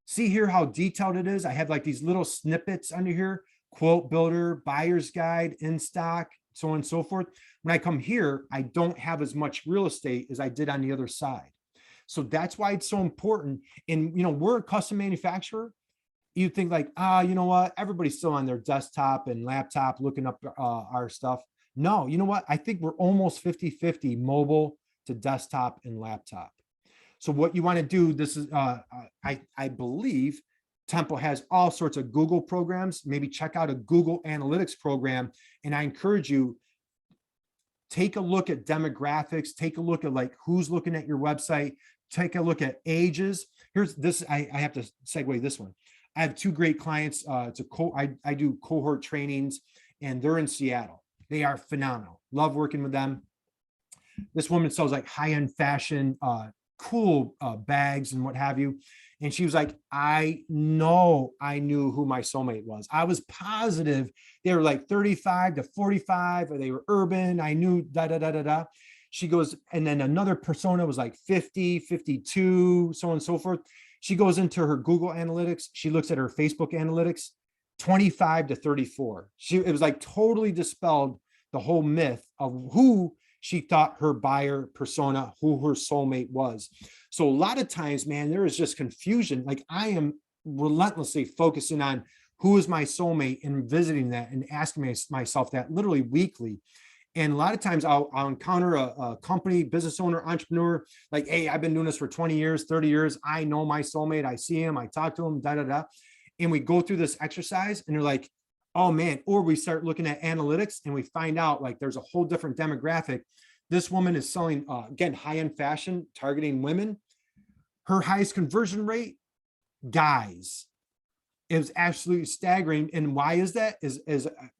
See here how detailed it is. I have like these little snippets under here, quote builder, buyer's guide, in stock, so on and so forth. When I come here, I don't have as much real estate as I did on the other side. So that's why it's so important. And, we're a custom manufacturer. You think like, you know what? Everybody's still on their desktop and laptop looking up our stuff. No, you know what? I think we're almost 50-50 mobile to desktop and laptop. So what you want to do, this is, I believe Tempo has all sorts of Google programs. Maybe check out a Google Analytics program. And I encourage you, take a look at demographics, take a look at like who's looking at your website, take a look at ages. Here's this, I have to segue this one. I have 2 great clients. I do cohort trainings, and they're in Seattle. They are phenomenal. Love working with them. This woman sells like high-end fashion, cool bags and what have you. And she was like, I knew who my soulmate was. I was positive they were like 35 to 45, or they were urban. I knew da. She goes, and then another persona was like 50, 52, so on and so forth. She goes into her Google Analytics. She looks at her Facebook Analytics, 25 to 34. It was like totally dispelled the whole myth of who she thought her buyer persona, who her soulmate was. So a lot of times, man, there is just confusion. Like I am relentlessly focusing on who is my soulmate and visiting that and asking myself that literally weekly. And a lot of times I'll encounter a company, business owner, entrepreneur, like, hey, I've been doing this for 20 years, 30 years. I know my soulmate. I see him, I talk to him, da, da, da. And we go through this exercise and they're like, oh man, or we start looking at analytics and we find out like there's a whole different demographic. This woman is selling, again, high-end fashion, targeting women. Her highest conversion rate, guys. It was absolutely staggering. And why is that? Is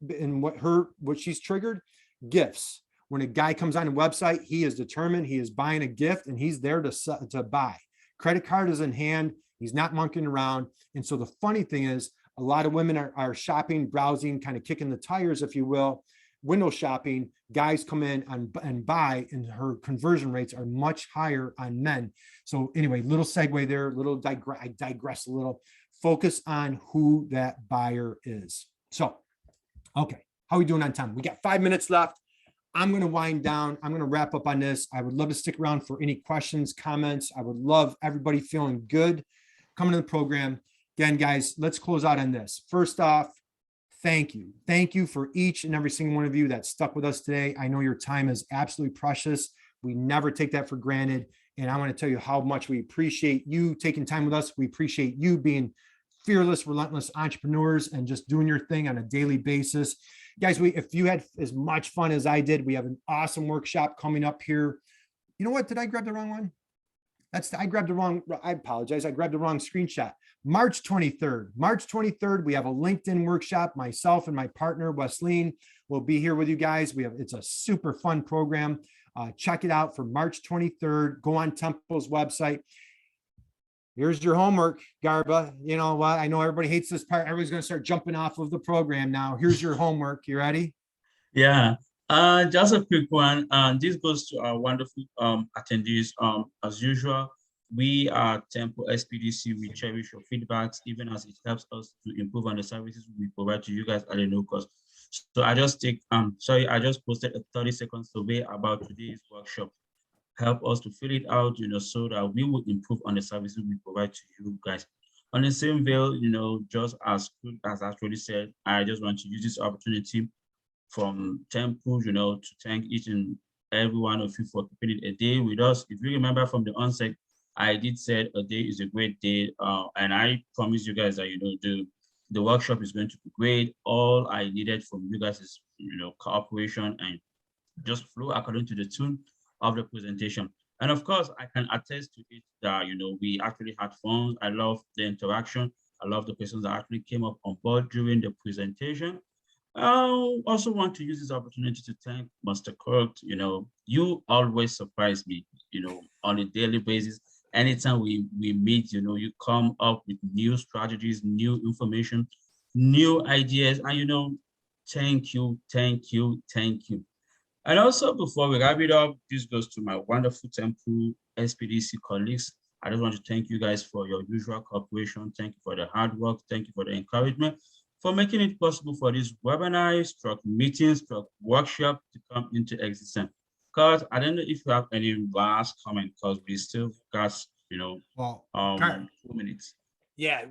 in what she's triggered? Gifts. When a guy comes on a website, he is determined, he is buying a gift and he's there to buy. Credit card is in hand. He's not monkeying around. And so the funny thing is a lot of women are shopping, browsing, kind of kicking the tires, if you will, window shopping. Guys come in and buy, and her conversion rates are much higher on men. So anyway, little segue there, I digress a little. Focus on who that buyer is. So, okay. How are we doing on time? We got 5 minutes left. I'm going to wind down. I'm going to wrap up on this. I would love to stick around for any questions, comments. I would love everybody feeling good coming to the program. Again, guys, let's close out on this. First off, thank you. Thank you for each and every single one of you that stuck with us today. I know your time is absolutely precious. We never take that for granted. And I want to tell you how much we appreciate you taking time with us. We appreciate you being fearless, relentless entrepreneurs and just doing your thing on a daily basis. Guys, if you had as much fun as I did, we have an awesome workshop coming up here. You know what? Did I grab the wrong one? I apologize. I grabbed the wrong screenshot. March 23rd, we have a LinkedIn workshop. Myself and my partner, Wesleyen, will be here with you guys. It's a super fun program. Check it out for March 23rd. Go on Temple's website. Here's your homework, Garba. You know what? I know everybody hates this part. Everybody's going to start jumping off of the program now. Here's your homework. You ready? Yeah. Just a quick one. This goes to our wonderful attendees. As usual, we are Temple SBDC. We cherish your feedbacks, even as it helps us to improve on the services we provide to you guys at a no cost. So I just posted a 30-second survey about today's workshop. Help us to fill it out, so that we will improve on the services we provide to you guys. On the same veil, just as actually said, I just want to use this opportunity from Temple, to thank each and every one of you for keeping it a day with us. If you remember from the onset, I did say a day is a great day, and I promise you guys that the workshop is going to be great. All I needed from you guys is cooperation and just flow according to the tune of the presentation. And of course, I can attest to it that, we actually had fun. I love the interaction. I love the questions that actually came up on board during the presentation. I also want to use this opportunity to thank Mr. Curt. You always surprise me, on a daily basis. Anytime we meet, you come up with new strategies, new information, new ideas, and, thank you. And also, before we wrap it up, this goes to my wonderful Temple SBDC colleagues. I just want to thank you guys for your usual cooperation. Thank you for the hard work. Thank you for the encouragement, for making it possible for this webinar, meetings, workshop to come into existence. Because I don't know if you have any last comment, because we still got, 2 minutes. Yeah,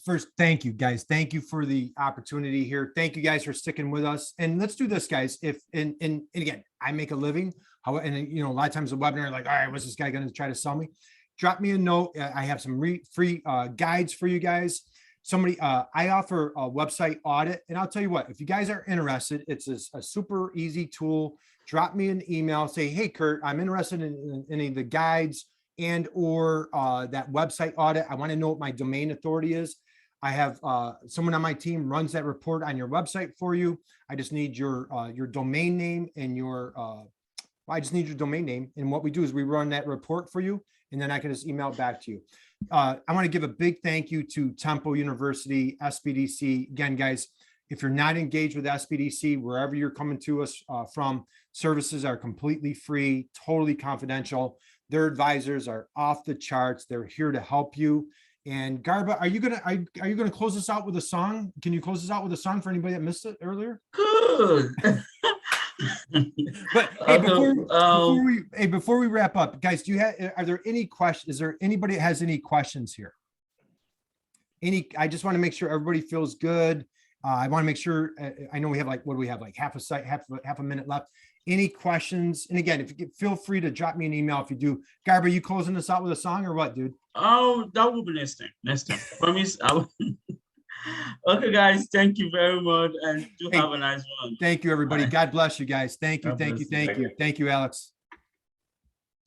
first, thank you guys. Thank you for the opportunity here. Thank you guys for sticking with us. And let's do this, guys. And again, I make a living. And a lot of times the webinar, like, all right, what's this guy going to try to sell me? Drop me a note. I have some free guides for you guys. I offer a website audit, and I'll tell you what, if you guys are interested, it's a super easy tool. Drop me an email, say, hey, Curt, I'm interested in any of the guides or that website audit. I want to know what my domain authority is. I have someone on my team runs that report on your website for you. I just need your domain name and And what we do is we run that report for you, and then I can just email it back to you. I want to give a big thank you to Temple University, SBDC. Again, guys, if you're not engaged with SBDC, wherever you're coming to us from, services are completely free, totally confidential. Their advisors are off the charts. They're here to help you. And Garba, are you gonna close us out with a song? Can you close us out with a song for anybody that missed it earlier? Good. But hey, before we wrap up, guys, are there any questions? Is there anybody that has any questions here? I just want to make sure everybody feels good I want to make sure, I know we have like, what do we have? Like half a minute left. Any questions? And again, if you could, feel free to drop me an email if you do. Garber, you closing us out with a song or what, dude? Oh, that will be next time. Next time. Promise. I will. Okay, guys. Thank you very much, and do Hey, have a nice one. Thank you, everybody. Bye. God bless you guys. Thank you. God Thank you. bless you. Thank you. Thank you, Alex.